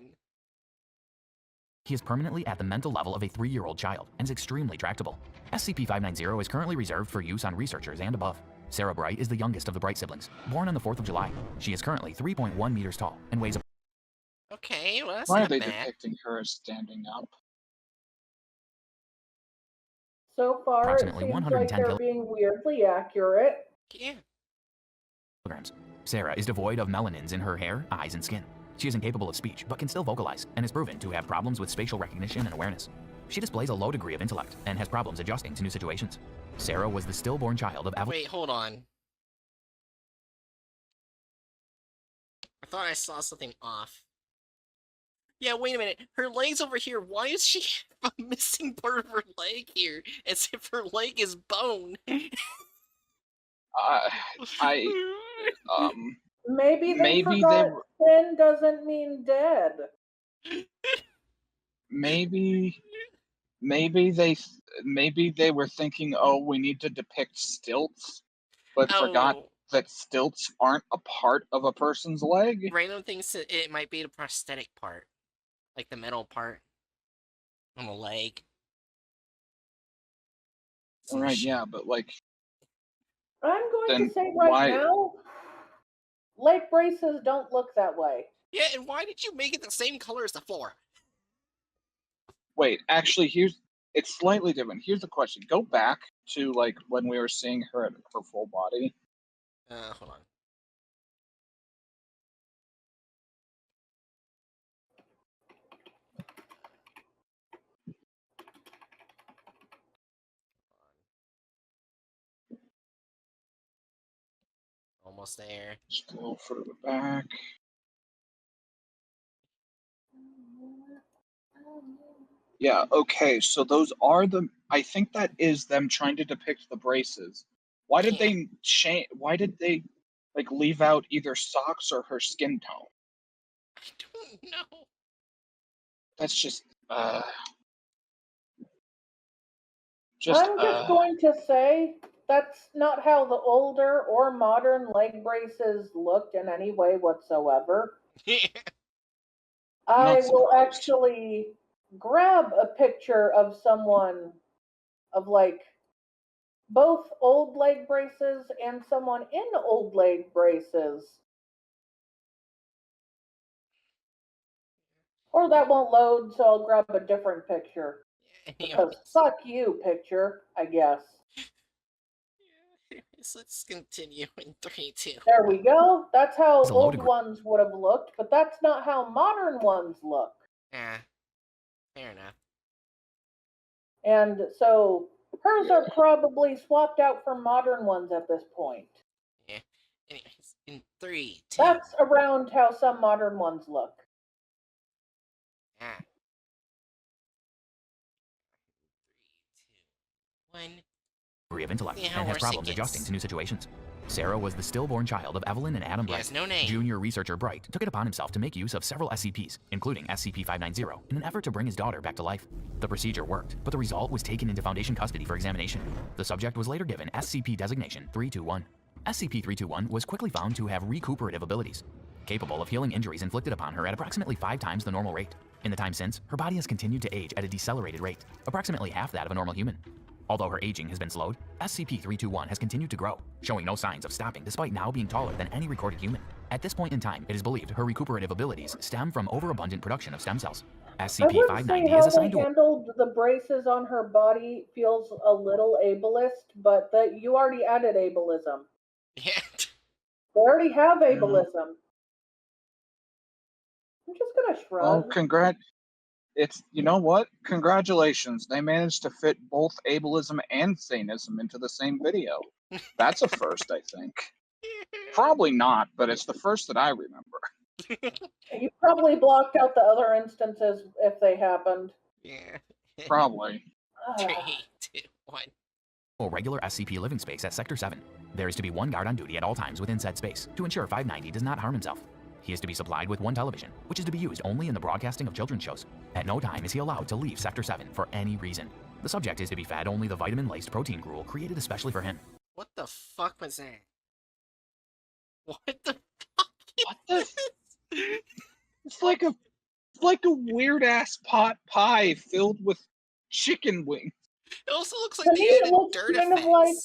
He is permanently at the mental level of a 3-year-old child and is extremely tractable. SCP-590 is currently reserved for use on researchers and above. Sarah Bright is the youngest of the Bright siblings, born on the 4th of July. She is currently 3.1 meters tall and weighs... Okay, well that's Why are not they bad. depicting her as standing up? So far, it Approximately seems 110 like they're being weirdly accurate. Yeah. kilograms. Sarah is devoid of melanins in her hair, eyes, and skin. She is incapable of speech, but can still vocalize, and is proven to have problems with spatial recognition and awareness. She displays a low degree of intellect, and has problems adjusting to new situations. Sarah was the stillborn child of Wait, hold on. I thought I saw something off. Yeah, wait a minute. Her leg's over here. Why is she a missing part of her leg here? As if her leg is bone. Maybe they forgot thin doesn't mean dead. Maybe they were thinking, oh, we need to depict stilts, but forgot that stilts aren't a part of a person's leg. Random thinks it might be the prosthetic part, like the metal part on the leg. All right, yeah, but like, I'm going to say right now, leg braces don't look that way. Yeah, and why did you make it the same color as the floor? Wait, actually, it's slightly different. Here's the question. Go back to, like, when we were seeing her at her full body. Hold on. Almost there. Just go a little further back. Yeah, okay, so those are I think that is them trying to depict the braces. Why did they like leave out either socks or her skin tone? I don't know. That's just I'm just going to say that's not how the older or modern leg braces looked in any way whatsoever. I will actually grab a picture of someone of like both old leg braces and someone in old leg braces. Or that won't load, so I'll grab a different picture. Because fuck you, picture, I guess. So let's continue in 3, 2. There we go. That's how old ones would have looked, but that's not how modern ones look. Yeah, fair enough. And so Hers are probably swapped out for modern ones at this point. Yeah. Anyways, in 3, 2. That's around how some modern ones look. Ah. 3, 2, 1. Degree of intellect See how and has worse problems it adjusting gets. to new situations. Sarah was the stillborn child of Evelyn and Adam He Bright. has no name. Junior researcher Bright took it upon himself to make use of several SCPs, including SCP-590, in an effort to bring his daughter back to life. The procedure worked, but the result was taken into Foundation custody for examination. The subject was later given SCP designation 321. SCP-321 was quickly found to have recuperative abilities, capable of healing injuries inflicted upon her at approximately 5 times the normal rate. In the time since, her body has continued to age at a decelerated rate, approximately half that of a normal human. Although her aging has been slowed, SCP-321 has continued to grow, showing no signs of stopping despite now being taller than any recorded human. At this point in time, it is believed her recuperative abilities stem from overabundant production of stem cells. SCP-590 is assigned to... how they handled the braces on her body feels a little ableist, but that you already added ableism. Yeah. They already have ableism. I'm just gonna shrug. Well, you know what? Congratulations. They managed to fit both ableism and sanism into the same video. That's a first, I think. Probably not, but it's the first that I remember. You probably blocked out the other instances if they happened. Yeah. Probably. 3, 2, 1. A regular SCP living space at Sector 7. There is to be one guard on duty at all times within said space to ensure 590 does not harm himself. He is to be supplied with one television, which is to be used only in the broadcasting of children's shows. At no time is he allowed to leave Sector 7 for any reason. The subject is to be fed only the vitamin-laced protein gruel created especially for him. What the fuck was that? What the fuck? What the? It's like a weird ass pot pie filled with chicken wings. It also looks To like me, they it added looks dirt kind effects. of like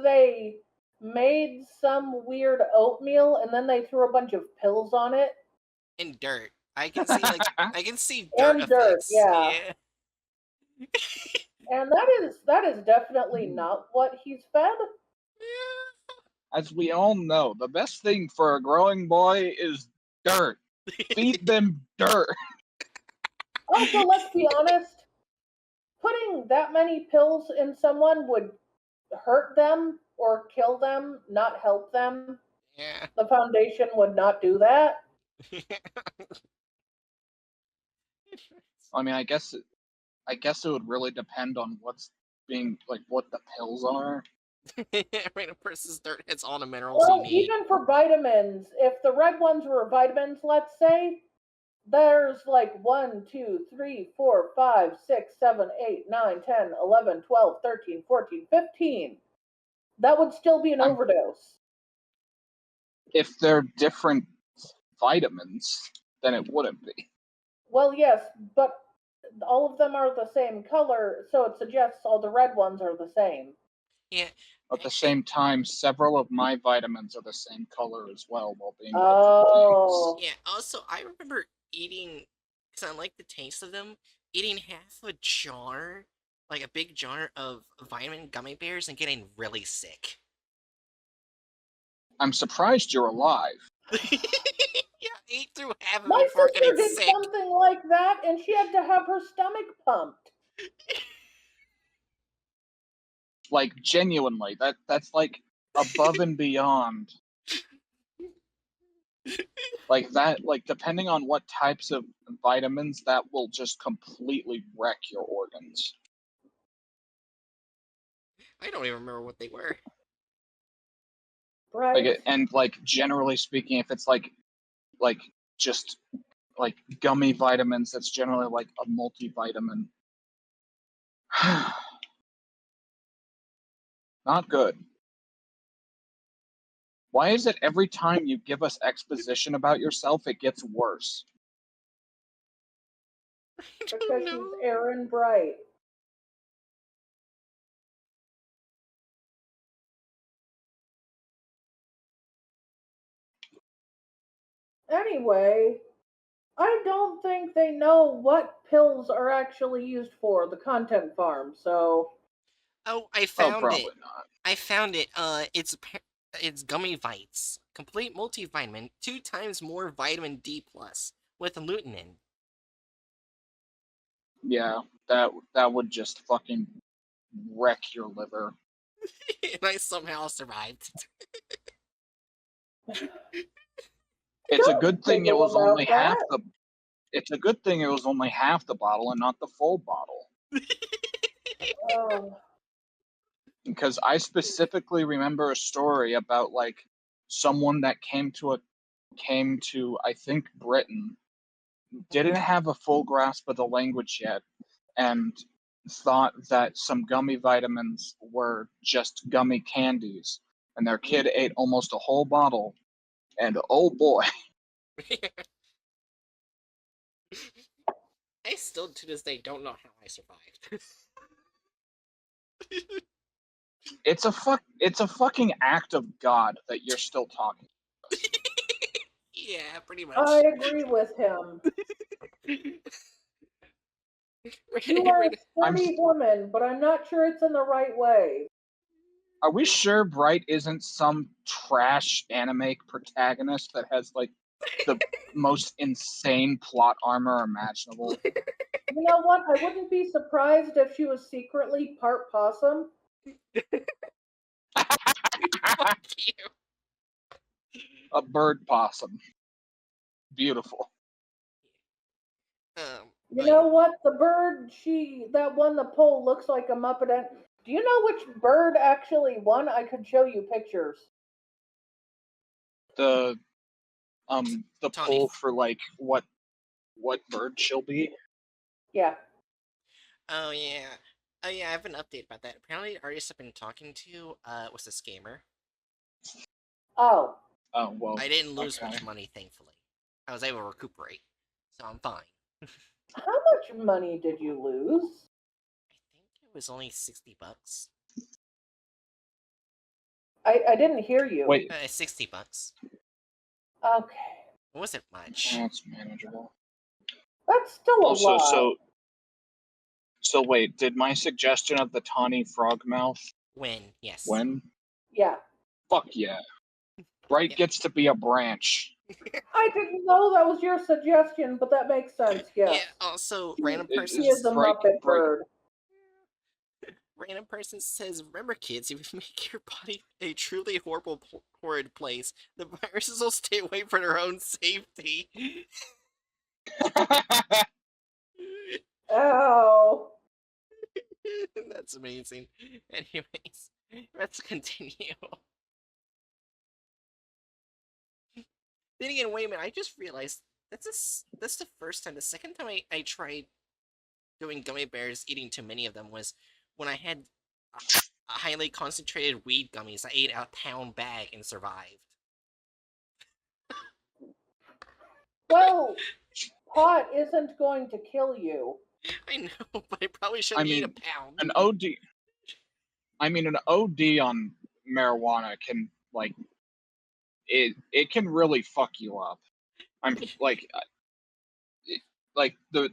they made some weird oatmeal and then they threw a bunch of pills on it. And dirt. I can see I can see dirt And effects. dirt, yeah. Yeah. And that is definitely not what he's fed. As we all know, the best thing for a growing boy is dirt. Feed them dirt. Also, let's be honest, putting that many pills in someone would hurt them or kill them, not help them. Yeah. The Foundation would not do that. I mean, I guess it would really depend on what's being what the pills are. Random person's dirt hits all the minerals Well, you need. even for vitamins, if the red ones were vitamins, let's say, there's like 1, 2, 3, 4, 5, 6, 7, 8, 9, 10, 11, 12, 13, 14, 15. That would still be an overdose. If they're different vitamins, then it wouldn't be. Well, yes, but all of them are the same color, so it suggests all the red ones are the same. Yeah. At the same time, several of my vitamins are the same color as well, while being Oh. Yeah, also, I remember eating, because I like the taste of them, eating half a jar, like a big jar of vitamin gummy bears and getting really sick. I'm surprised you're alive. Yeah, I ate through half of My it before sister getting did sick. something like that, and she had to have her stomach pumped. Like, genuinely, that's like above and beyond. Like that, depending on what types of vitamins, that will just completely wreck your organs. I don't even remember what they were. Right. And generally speaking, if it's just gummy vitamins, that's generally like a multivitamin. Not good. Why is it every time you give us exposition about yourself, it gets worse? Because she's Aaron Bright. Anyway, I don't think they know what pills are actually used for, the content farm, so... Oh, I found probably it. Not. I found it. It's Gummy Vites. Complete multivitamin, 2 times more vitamin D+, with lutein. Yeah, that would just fucking wreck your liver. And I somehow survived. It's a good thing it was only half the. It's a good thing it was only half the bottle and not the full bottle. Because I specifically remember a story about like someone that came to I think Britain, didn't have a full grasp of the language yet, and thought that some gummy vitamins were just gummy candies, and their kid ate almost a whole bottle, and oh boy. I still to this day don't know how I survived. It's a fucking act of God that you're still talking. Yeah, pretty much. I agree with him. You are a sturdy woman, but I'm not sure it's in the right way. Are we sure Bright isn't some trash anime protagonist that has like the most insane plot armor imaginable? You know what? I wouldn't be surprised if she was secretly part possum. Fuck you. A bird possum. Beautiful. You know what? The bird that won the poll looks like a Muppet. Do you know which bird actually won? I could show you pictures. The poll for like what bird she'll be? Yeah. Oh yeah. Oh yeah, I have an update about that. Apparently the artist I've been talking to was a scammer. Oh. Oh well. I didn't lose much money, thankfully. I was able to recuperate. So I'm fine. How much money did you lose? I think it was only $60. I didn't hear you. Wait. $60. Okay. It wasn't much. That's manageable. That's still a lot. So wait, did my suggestion of the tawny frogmouth win? Yes. Win? Yeah. Fuck yeah. Bright gets to be a branch. I didn't know that was your suggestion, but that makes sense, yes. Yeah, also, random person... He is a Muppet bird. Random person says, remember kids, if you make your body a truly horrid place, the viruses will stay away for their own safety. Oh. That's amazing. Anyways, let's continue. Then again, wait a minute, I just realized that's the first time. The second time I tried doing gummy bears, eating too many of them, was when I had a highly concentrated weed gummies. I ate a pound bag and survived. Well, pot isn't going to kill you. I know, but I probably shouldn't eat a pound. An OD on marijuana can, like, it can really fuck you up. I'm like the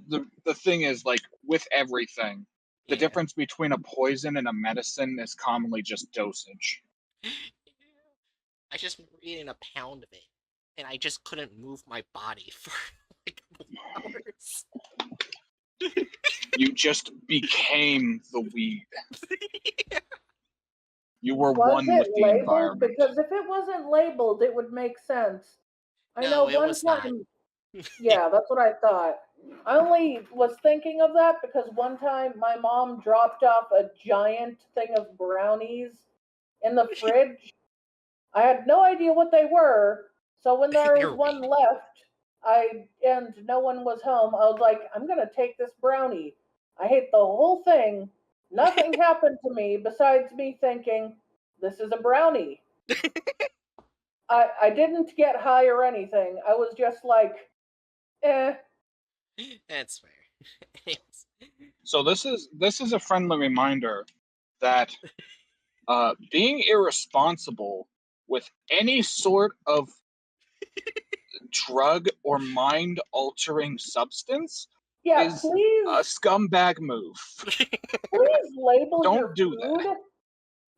thing is, like, with everything, the difference between a poison and a medicine is commonly just dosage. I just remember eating a pound of it, and I just couldn't move my body for like a couple hours. You just became the weed. Yeah. You were was one with the environment. Because if it wasn't labeled, it would make sense. I know one time. Yeah, that's what I thought. I only was thinking of that because one time my mom dropped off a giant thing of brownies in the fridge. I had no idea what they were, so when there was one left, and no one was home, I was like, I'm gonna take this brownie. I ate the whole thing. Nothing happened to me besides me thinking, this is a brownie. I didn't get high or anything. I was just like, eh. That's fair. So this is a friendly reminder that being irresponsible with any sort of drug or mind-altering substance is please, a scumbag move. Please label your food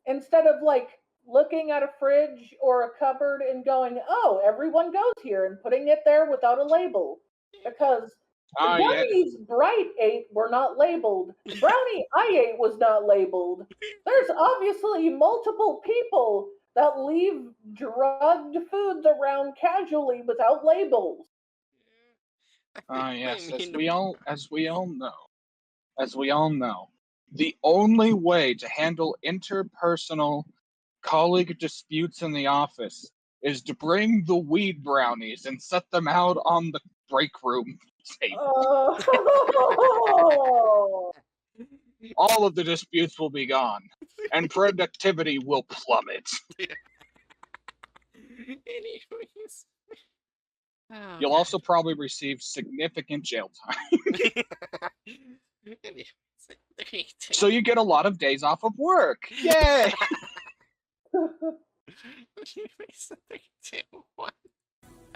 instead of like looking at a fridge or a cupboard and going, oh, everyone goes here, and putting it there without a label. Because The gummies Bright ate were not labeled. The brownie I ate was not labeled. There's obviously multiple people that leave drugged foods around casually without labels. Yes, as we all know, the only way to handle interpersonal colleague disputes in the office is to bring the weed brownies and set them out on the break room table. All of the disputes will be gone, and productivity will plummet. Anyways. You'll also probably receive significant jail time. So you get a lot of days off of work. Yay!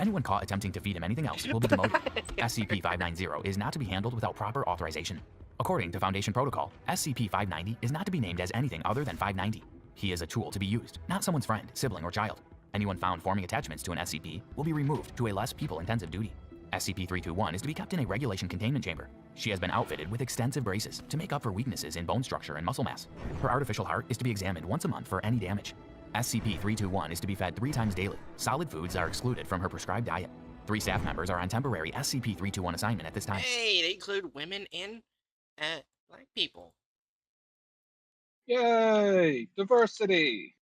Anyone caught attempting to feed him anything else will be demoted. SCP-590 is not to be handled without proper authorization. According to Foundation Protocol, SCP-590 is not to be named as anything other than 590. He is a tool to be used, not someone's friend, sibling, or child. Anyone found forming attachments to an SCP will be removed to a less people-intensive duty. SCP-321 is to be kept in a regulation containment chamber. She has been outfitted with extensive braces to make up for weaknesses in bone structure and muscle mass. Her artificial heart is to be examined once a month for any damage. SCP-321 is to be fed 3 times daily. Solid foods are excluded from her prescribed diet. 3 staff members are on temporary SCP-321 assignment at this time. Hey, they include women and black people. Yay! Diversity!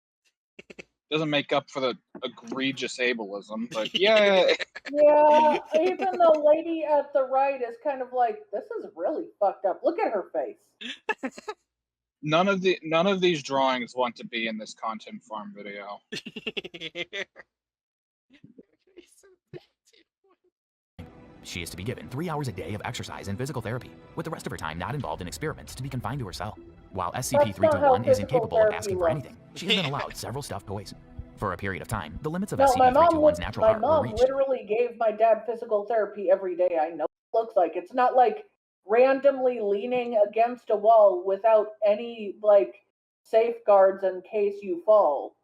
Doesn't make up for the egregious ableism, but yay! Yeah, even the lady at the right is kind of like, this is really fucked up. Look at her face. None of these drawings want to be in this content farm video. She is to be given 3 hours a day of exercise and physical therapy, with the rest of her time not involved in experiments to be confined to her cell. While SCP-321 is incapable of asking for anything, she has been allowed several stuffed toys. For a period of time, the limits of SCP-321's natural heart were reached. My mom literally gave my dad physical therapy every day. I know what it looks like. It's not like randomly leaning against a wall without any, like, safeguards in case you fall.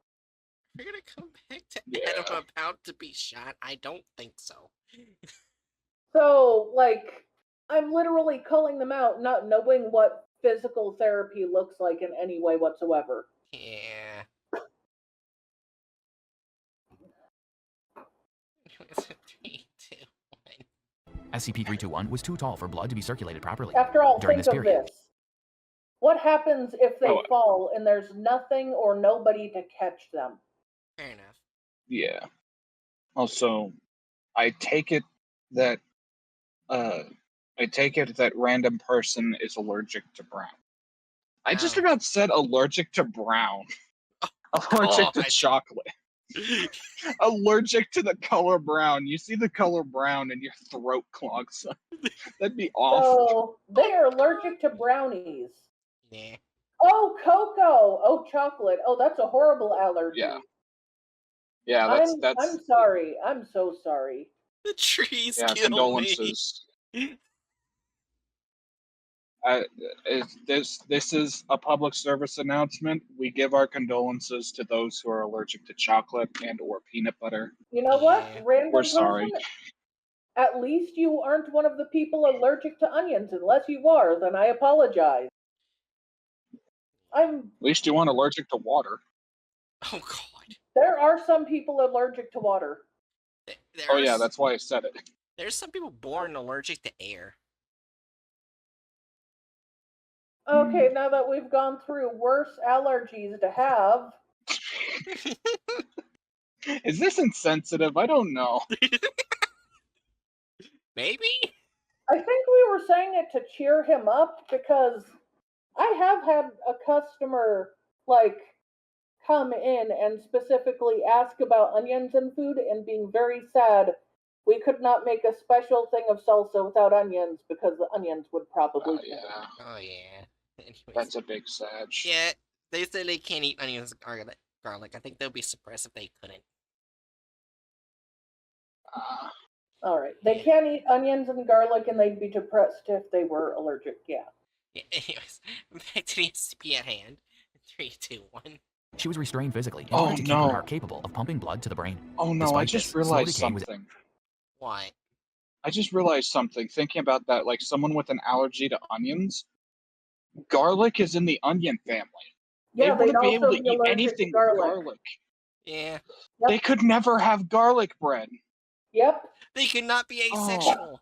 We're gonna come back to Adam about to be shot? I don't think so. So, like, I'm literally calling them out, not knowing what physical therapy looks like in any way whatsoever. Yeah. SCP-321 was too tall for blood to be circulated properly. After all, during think this period. of this. What happens if they fall and there's nothing or nobody to catch them? Fair enough. Yeah. Also, I take it that random person is allergic to brown. I just about said allergic to brown. Allergic to chocolate. Allergic to the color brown. You see the color brown and your throat clogs up. That'd be awful. So they are allergic to brownies. Yeah. Oh, cocoa. Oh, chocolate. Oh, that's a horrible allergy. Yeah. Yeah, that's. I'm sorry. I'm so sorry. The trees kill condolences. me. This is a public service announcement. We give our condolences to those who are allergic to chocolate and or peanut butter. You know what? Random We're sorry. person, at least you aren't one of the people allergic to onions. Unless you are, then I apologize. At least you aren't allergic to water. Oh God. There are some people allergic to water. Yeah, that's why I said it. There's some people born allergic to air. Okay, now that we've gone through worse allergies to have. Is this insensitive? I don't know. Maybe? I think we were saying it to cheer him up because I have had a customer, like, come in and specifically ask about onions in food and being very sad we could not make a special thing of salsa without onions because the onions would probably Oh yeah. Anyways. That's a big sad. Yeah, they said they can't eat onions and garlic. I think they'll be suppressed if they couldn't. Alright, they can't eat onions and garlic and they'd be depressed if they were allergic, yeah. Anyways, back to the SCP at hand. 3, 2, 1. She was restrained physically in order to keep her heart capable of pumping blood to the brain. Oh no, Despite I just this, realized something. What? I just realized something thinking about that. Like someone with an allergy to onions, garlic is in the onion family. Yeah, they they'd wouldn't be able also to be eat allergic anything to garlic. with garlic. Yeah. Yep. They could never have garlic bread. Yep. They could not be asexual.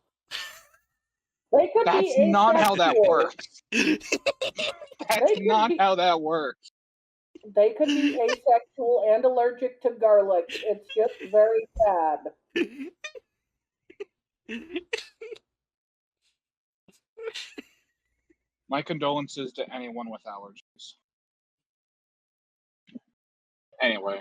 They could That's be asexual. not how that works. That's not how that works. They could be asexual and allergic to garlic. It's just very sad. My condolences to anyone with allergies. Anyway,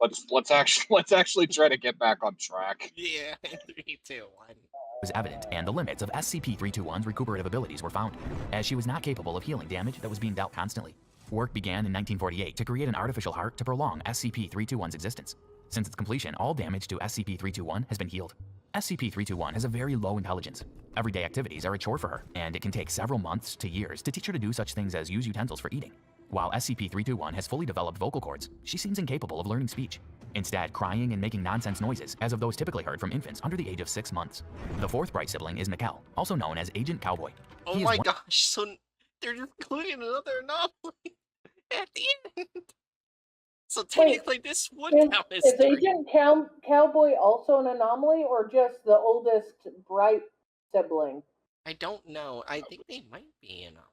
let's actually try to get back on track. Yeah, 3, 2, 1. Was evident, and the limits of SCP-321's recuperative abilities were found, as she was not capable of healing damage that was being dealt constantly. Work began in 1948 to create an artificial heart to prolong SCP-321's existence. Since its completion, all damage to SCP-321 has been healed. SCP-321 has a very low intelligence. Everyday activities are a chore for her, and it can take several months to years to teach her to do such things as use utensils for eating. While SCP-321 has fully developed vocal cords, she seems incapable of learning speech, instead crying and making nonsense noises as of those typically heard from infants under the age of 6 months. The fourth bright sibling is Mikkel, also known as Agent Cowboy. Oh my gosh, so they're including another anomaly at the end. So technically this would count as Is Agent Cowboy also an anomaly, or just the oldest bright sibling? I don't know. I think they might be anomalies.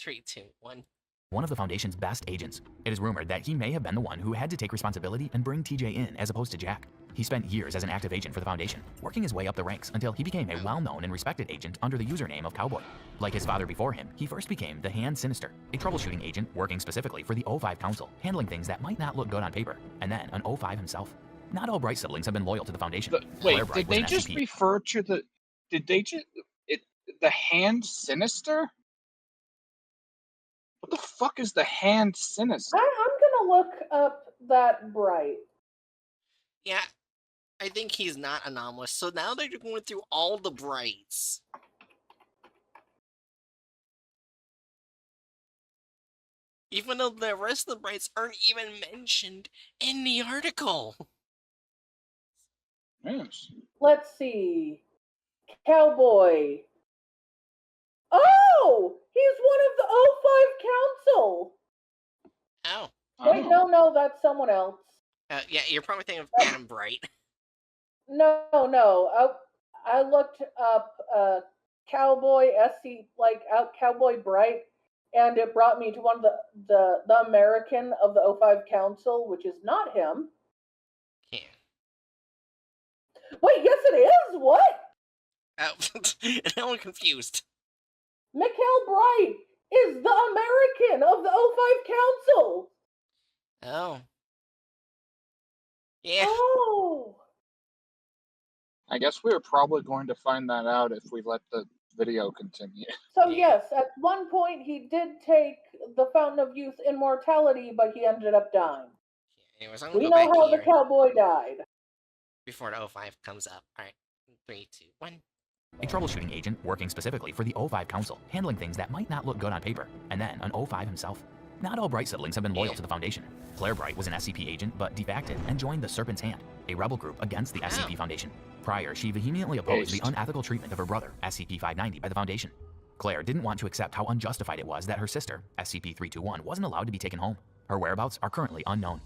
3, 2, 1. One of the Foundation's best agents. It is rumored that he may have been the one who had to take responsibility and bring TJ in as opposed to Jack. He spent years as an active agent for the Foundation, working his way up the ranks until he became a well-known and respected agent under the username of Cowboy. Like his father before him, he first became the Hand Sinister, a troubleshooting agent working specifically for the O5 Council, handling things that might not look good on paper, and then an O5 himself. Not all Bright siblings have been loyal to the Foundation. Wait, did they just refer to the... the Hand Sinister? What the fuck is the Hand Sinister? I'm gonna look up that Bright. Yeah, I think he's not anomalous. So now they're going through all the Brights. Even though the rest of the Brights aren't even mentioned in the article. Yes. Let's see. Cowboy. Oh! He's one of the O5 Council! Oh. Wait, no, that's someone else. Yeah, you're probably thinking of Adam Bright. No. I looked up Cowboy Cowboy Bright, and it brought me to one of the American of the O5 Council, which is not him. Yeah. Wait, yes it is. What? Oh, now I'm confused. Mikkel Bright is the American of the O5 Council. Oh. Yeah. Oh. I guess we are probably going to find that out if we let the video continue. So yes, at one point he did take the Fountain of Youth Immortality, but he ended up dying. Anyways, I'm we gonna know go how back the cowboy died. Before the O5 comes up. Alright, 3, 2, 1. A troubleshooting agent working specifically for the O5 Council, handling things that might not look good on paper, and then an O5 himself. Not all Bright siblings have been loyal to the Foundation. Claire Bright was an SCP agent, but defected and joined the Serpent's Hand, a rebel group against the SCP Foundation. Prior, she vehemently opposed the unethical treatment of her brother, SCP-590, by the Foundation. Claire didn't want to accept how unjustified it was that her sister, SCP-321, wasn't allowed to be taken home. Her whereabouts are currently unknown.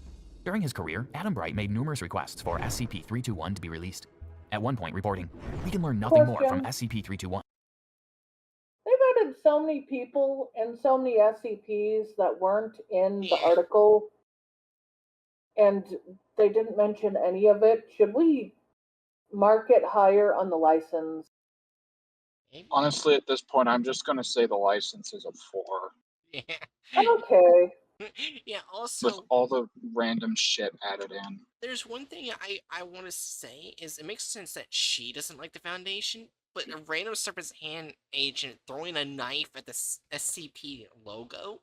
During his career, Adam Bright made numerous requests for SCP-321 to be released. At one point reporting, "We can learn nothing more from SCP-321. They've added so many people and so many SCPs that weren't in the article, and they didn't mention any of it. Should we mark it higher on the license? Honestly, at this point, I'm just going to say the license is a 4. Yeah. Okay. Yeah, also... with all the random shit added in. There's one thing I want to say is it makes sense that she doesn't like the Foundation, but a random Serpent's Hand agent throwing a knife at the SCP logo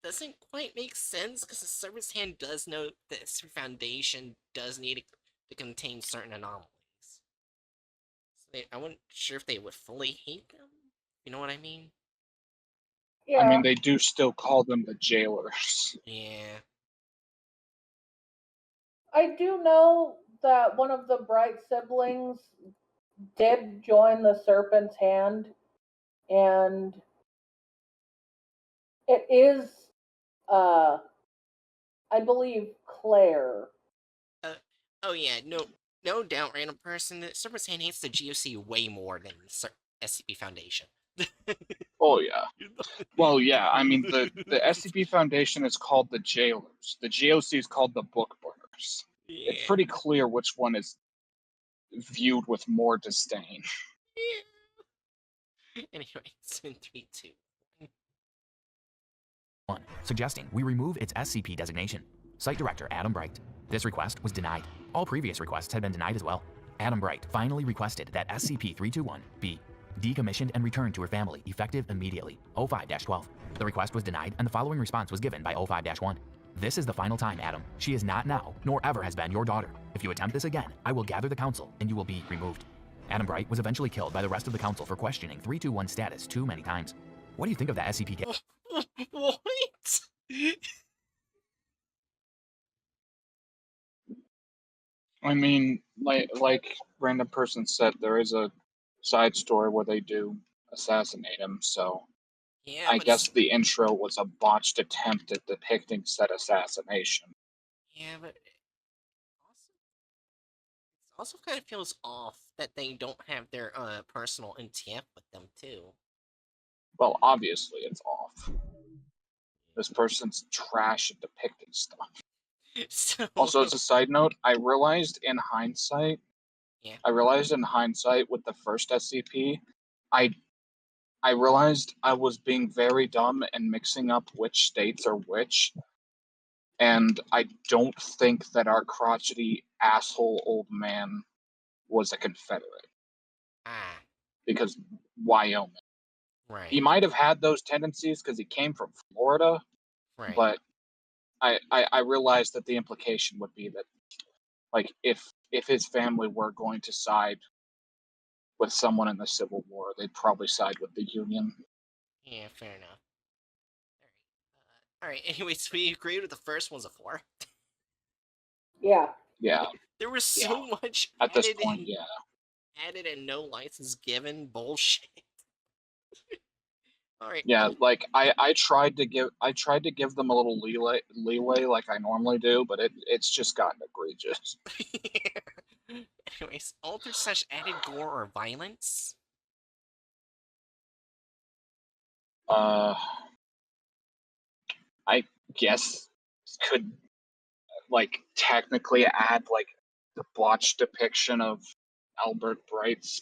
doesn't quite make sense, because the Serpent's Hand does know that the SCP Foundation does need to contain certain anomalies. So I wasn't sure if they would fully hate them. You know what I mean? Yeah. I mean, they do still call them the jailers. Yeah. I do know that one of the Bright siblings did join the Serpent's Hand, and it is, I believe, Claire. Oh yeah, no doubt, random person. The Serpent's Hand hates the GOC way more than SCP Foundation. Oh yeah. Well, yeah. I mean, the SCP Foundation is called the Jailers. The GOC is called the Bookburners. Yeah. It's pretty clear which one is viewed with more disdain. Yeah. Anyway, it's in 3, 2, 1, suggesting we remove its SCP designation. Site Director Adam Bright. This request was denied. All previous requests had been denied as well. Adam Bright finally requested that SCP-321 be decommissioned and returned to her family, effective immediately. 05-12. The request was denied, and the following response was given by 05-1. This is the final time, Adam. She is not now, nor ever has been, your daughter. If you attempt this again, I will gather the council, and you will be removed. Adam Bright was eventually killed by the rest of the council for questioning 321's status too many times. What do you think of that SCP case? What? I mean, like random person said, there is a side story where they do assassinate him, so Yeah, I guess the intro was a botched attempt at depicting said assassination. Yeah, but it also kind of feels off that they don't have their personal NTF with them too. Well, obviously it's off. This person's trash at depicting stuff. So, also, as a side note, I realized in hindsight with the first SCP, I realized I was being very dumb and mixing up which states are which, and I don't think that our crotchety asshole old man was a Confederate. Because Wyoming. Right. He might have had those tendencies because he came from Florida, right. But I realized that the implication would be that, like, if his family were going to side with someone in the Civil War, they'd probably side with the Union. Yeah, fair enough. All right. Anyways, we agreed with the first one's a 4. Yeah. Yeah. There was so much at this point. Added and no license given bullshit. All right. Yeah, like I tried to give them a little leeway like I normally do, but it's just gotten egregious. Anyways, /added gore or violence? I guess could like technically add like the botched depiction of Albert Bright's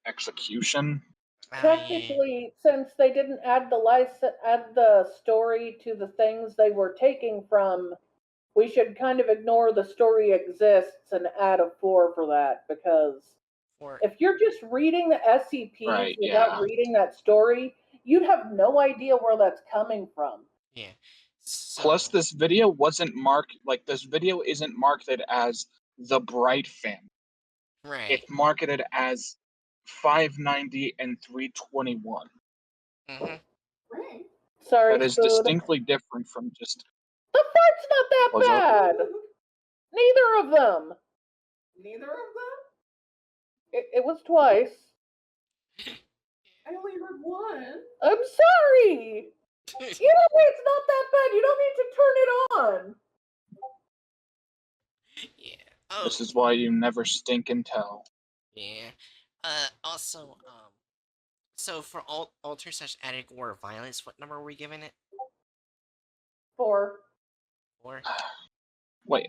execution. Technically, since they didn't add the story to the things they were taking from, we should kind of ignore the story exists and add a 4 for that, because if you're just reading the SCPs without reading that story, you'd have no idea where that's coming from. Yeah. So, plus, this video wasn't marked, like, this video isn't marketed as the Bright family. Right. It's marketed as 590 and 321. Mm-hmm. Right. Sorry, that is distinctly different from just... The fart's not that bad! Neither of them! Neither of them? It was twice. I only heard one. I'm sorry! Either way, it's not that bad. You don't need to turn it on. Yeah. Oh. This is why you never stink and tell. Yeah. Also, so for /added gore or violence, what number are we giving it? 4. 4? Wait.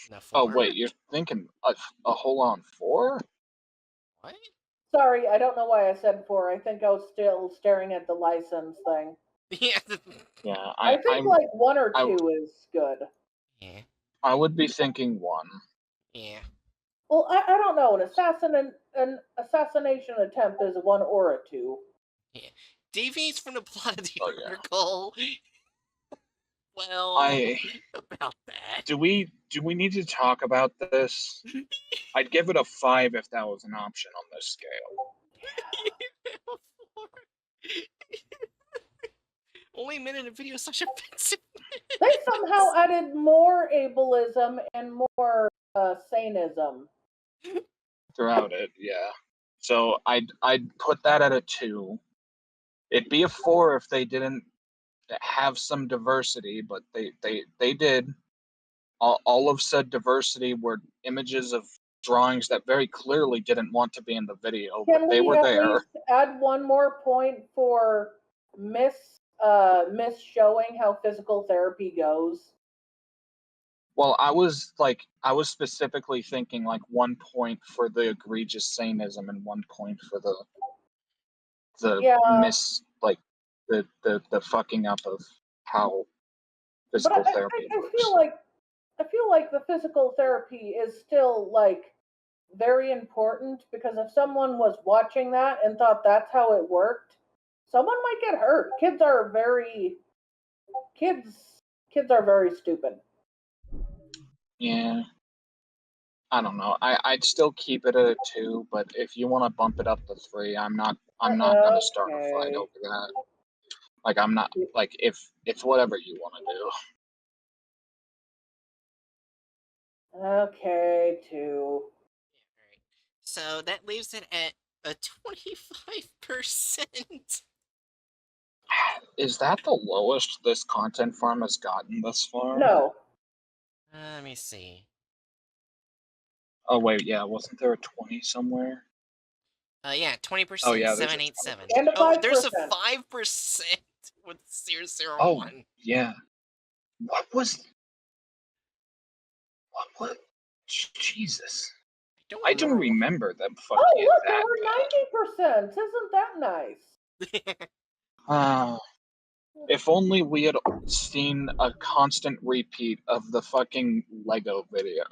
No, 4? Oh, wait, you're thinking a whole on 4? What? Sorry, I don't know why I said 4. I think I was still staring at the license thing. Yeah. Yeah, I think like 1 or 2 is good. Yeah. I would be thinking 1. Yeah. Well, I don't know. An assassination attempt is a 1 or a 2. Yeah. Deviates from the plot of the Oh, article. yeah. Well, about that. Do we need to talk about this? I'd give it a 5 if that was an option on this scale. Only minute of video is such offensive. They somehow added more ableism and more sanism. throughout it, yeah. So I'd put that at a 2. It'd be a 4 if they didn't have some diversity, but they did. All of said diversity were images of drawings that very clearly didn't want to be in the video, but they were there. Can we at least add one more point for miss showing how physical therapy goes? Well, I was specifically thinking like 1 point for the egregious Satanism and 1 point for the miss, like the fucking up of how physical therapy works. I feel like the physical therapy is still like very important, because if someone was watching that and thought that's how it worked, someone might get hurt. Kids are very stupid. Yeah. I don't know. I'd still keep it at a 2, but if you want to bump it up to 3, I'm not gonna start a fight over that. Like, I'm not, like, if it's whatever you want to do. Okay, 2. So that leaves it at a 25%. Is that the lowest this content farm has gotten thus far? No. Let me see. Oh wait, yeah, wasn't there a 20 somewhere? Yeah, 20%. Oh yeah, 787. And a 5%. Oh, there's a 5% with 001. Oh yeah. What? Jesus. I don't remember them fucking. Oh look, there were 90%. Isn't that nice? If only we had seen a constant repeat of the fucking Lego video.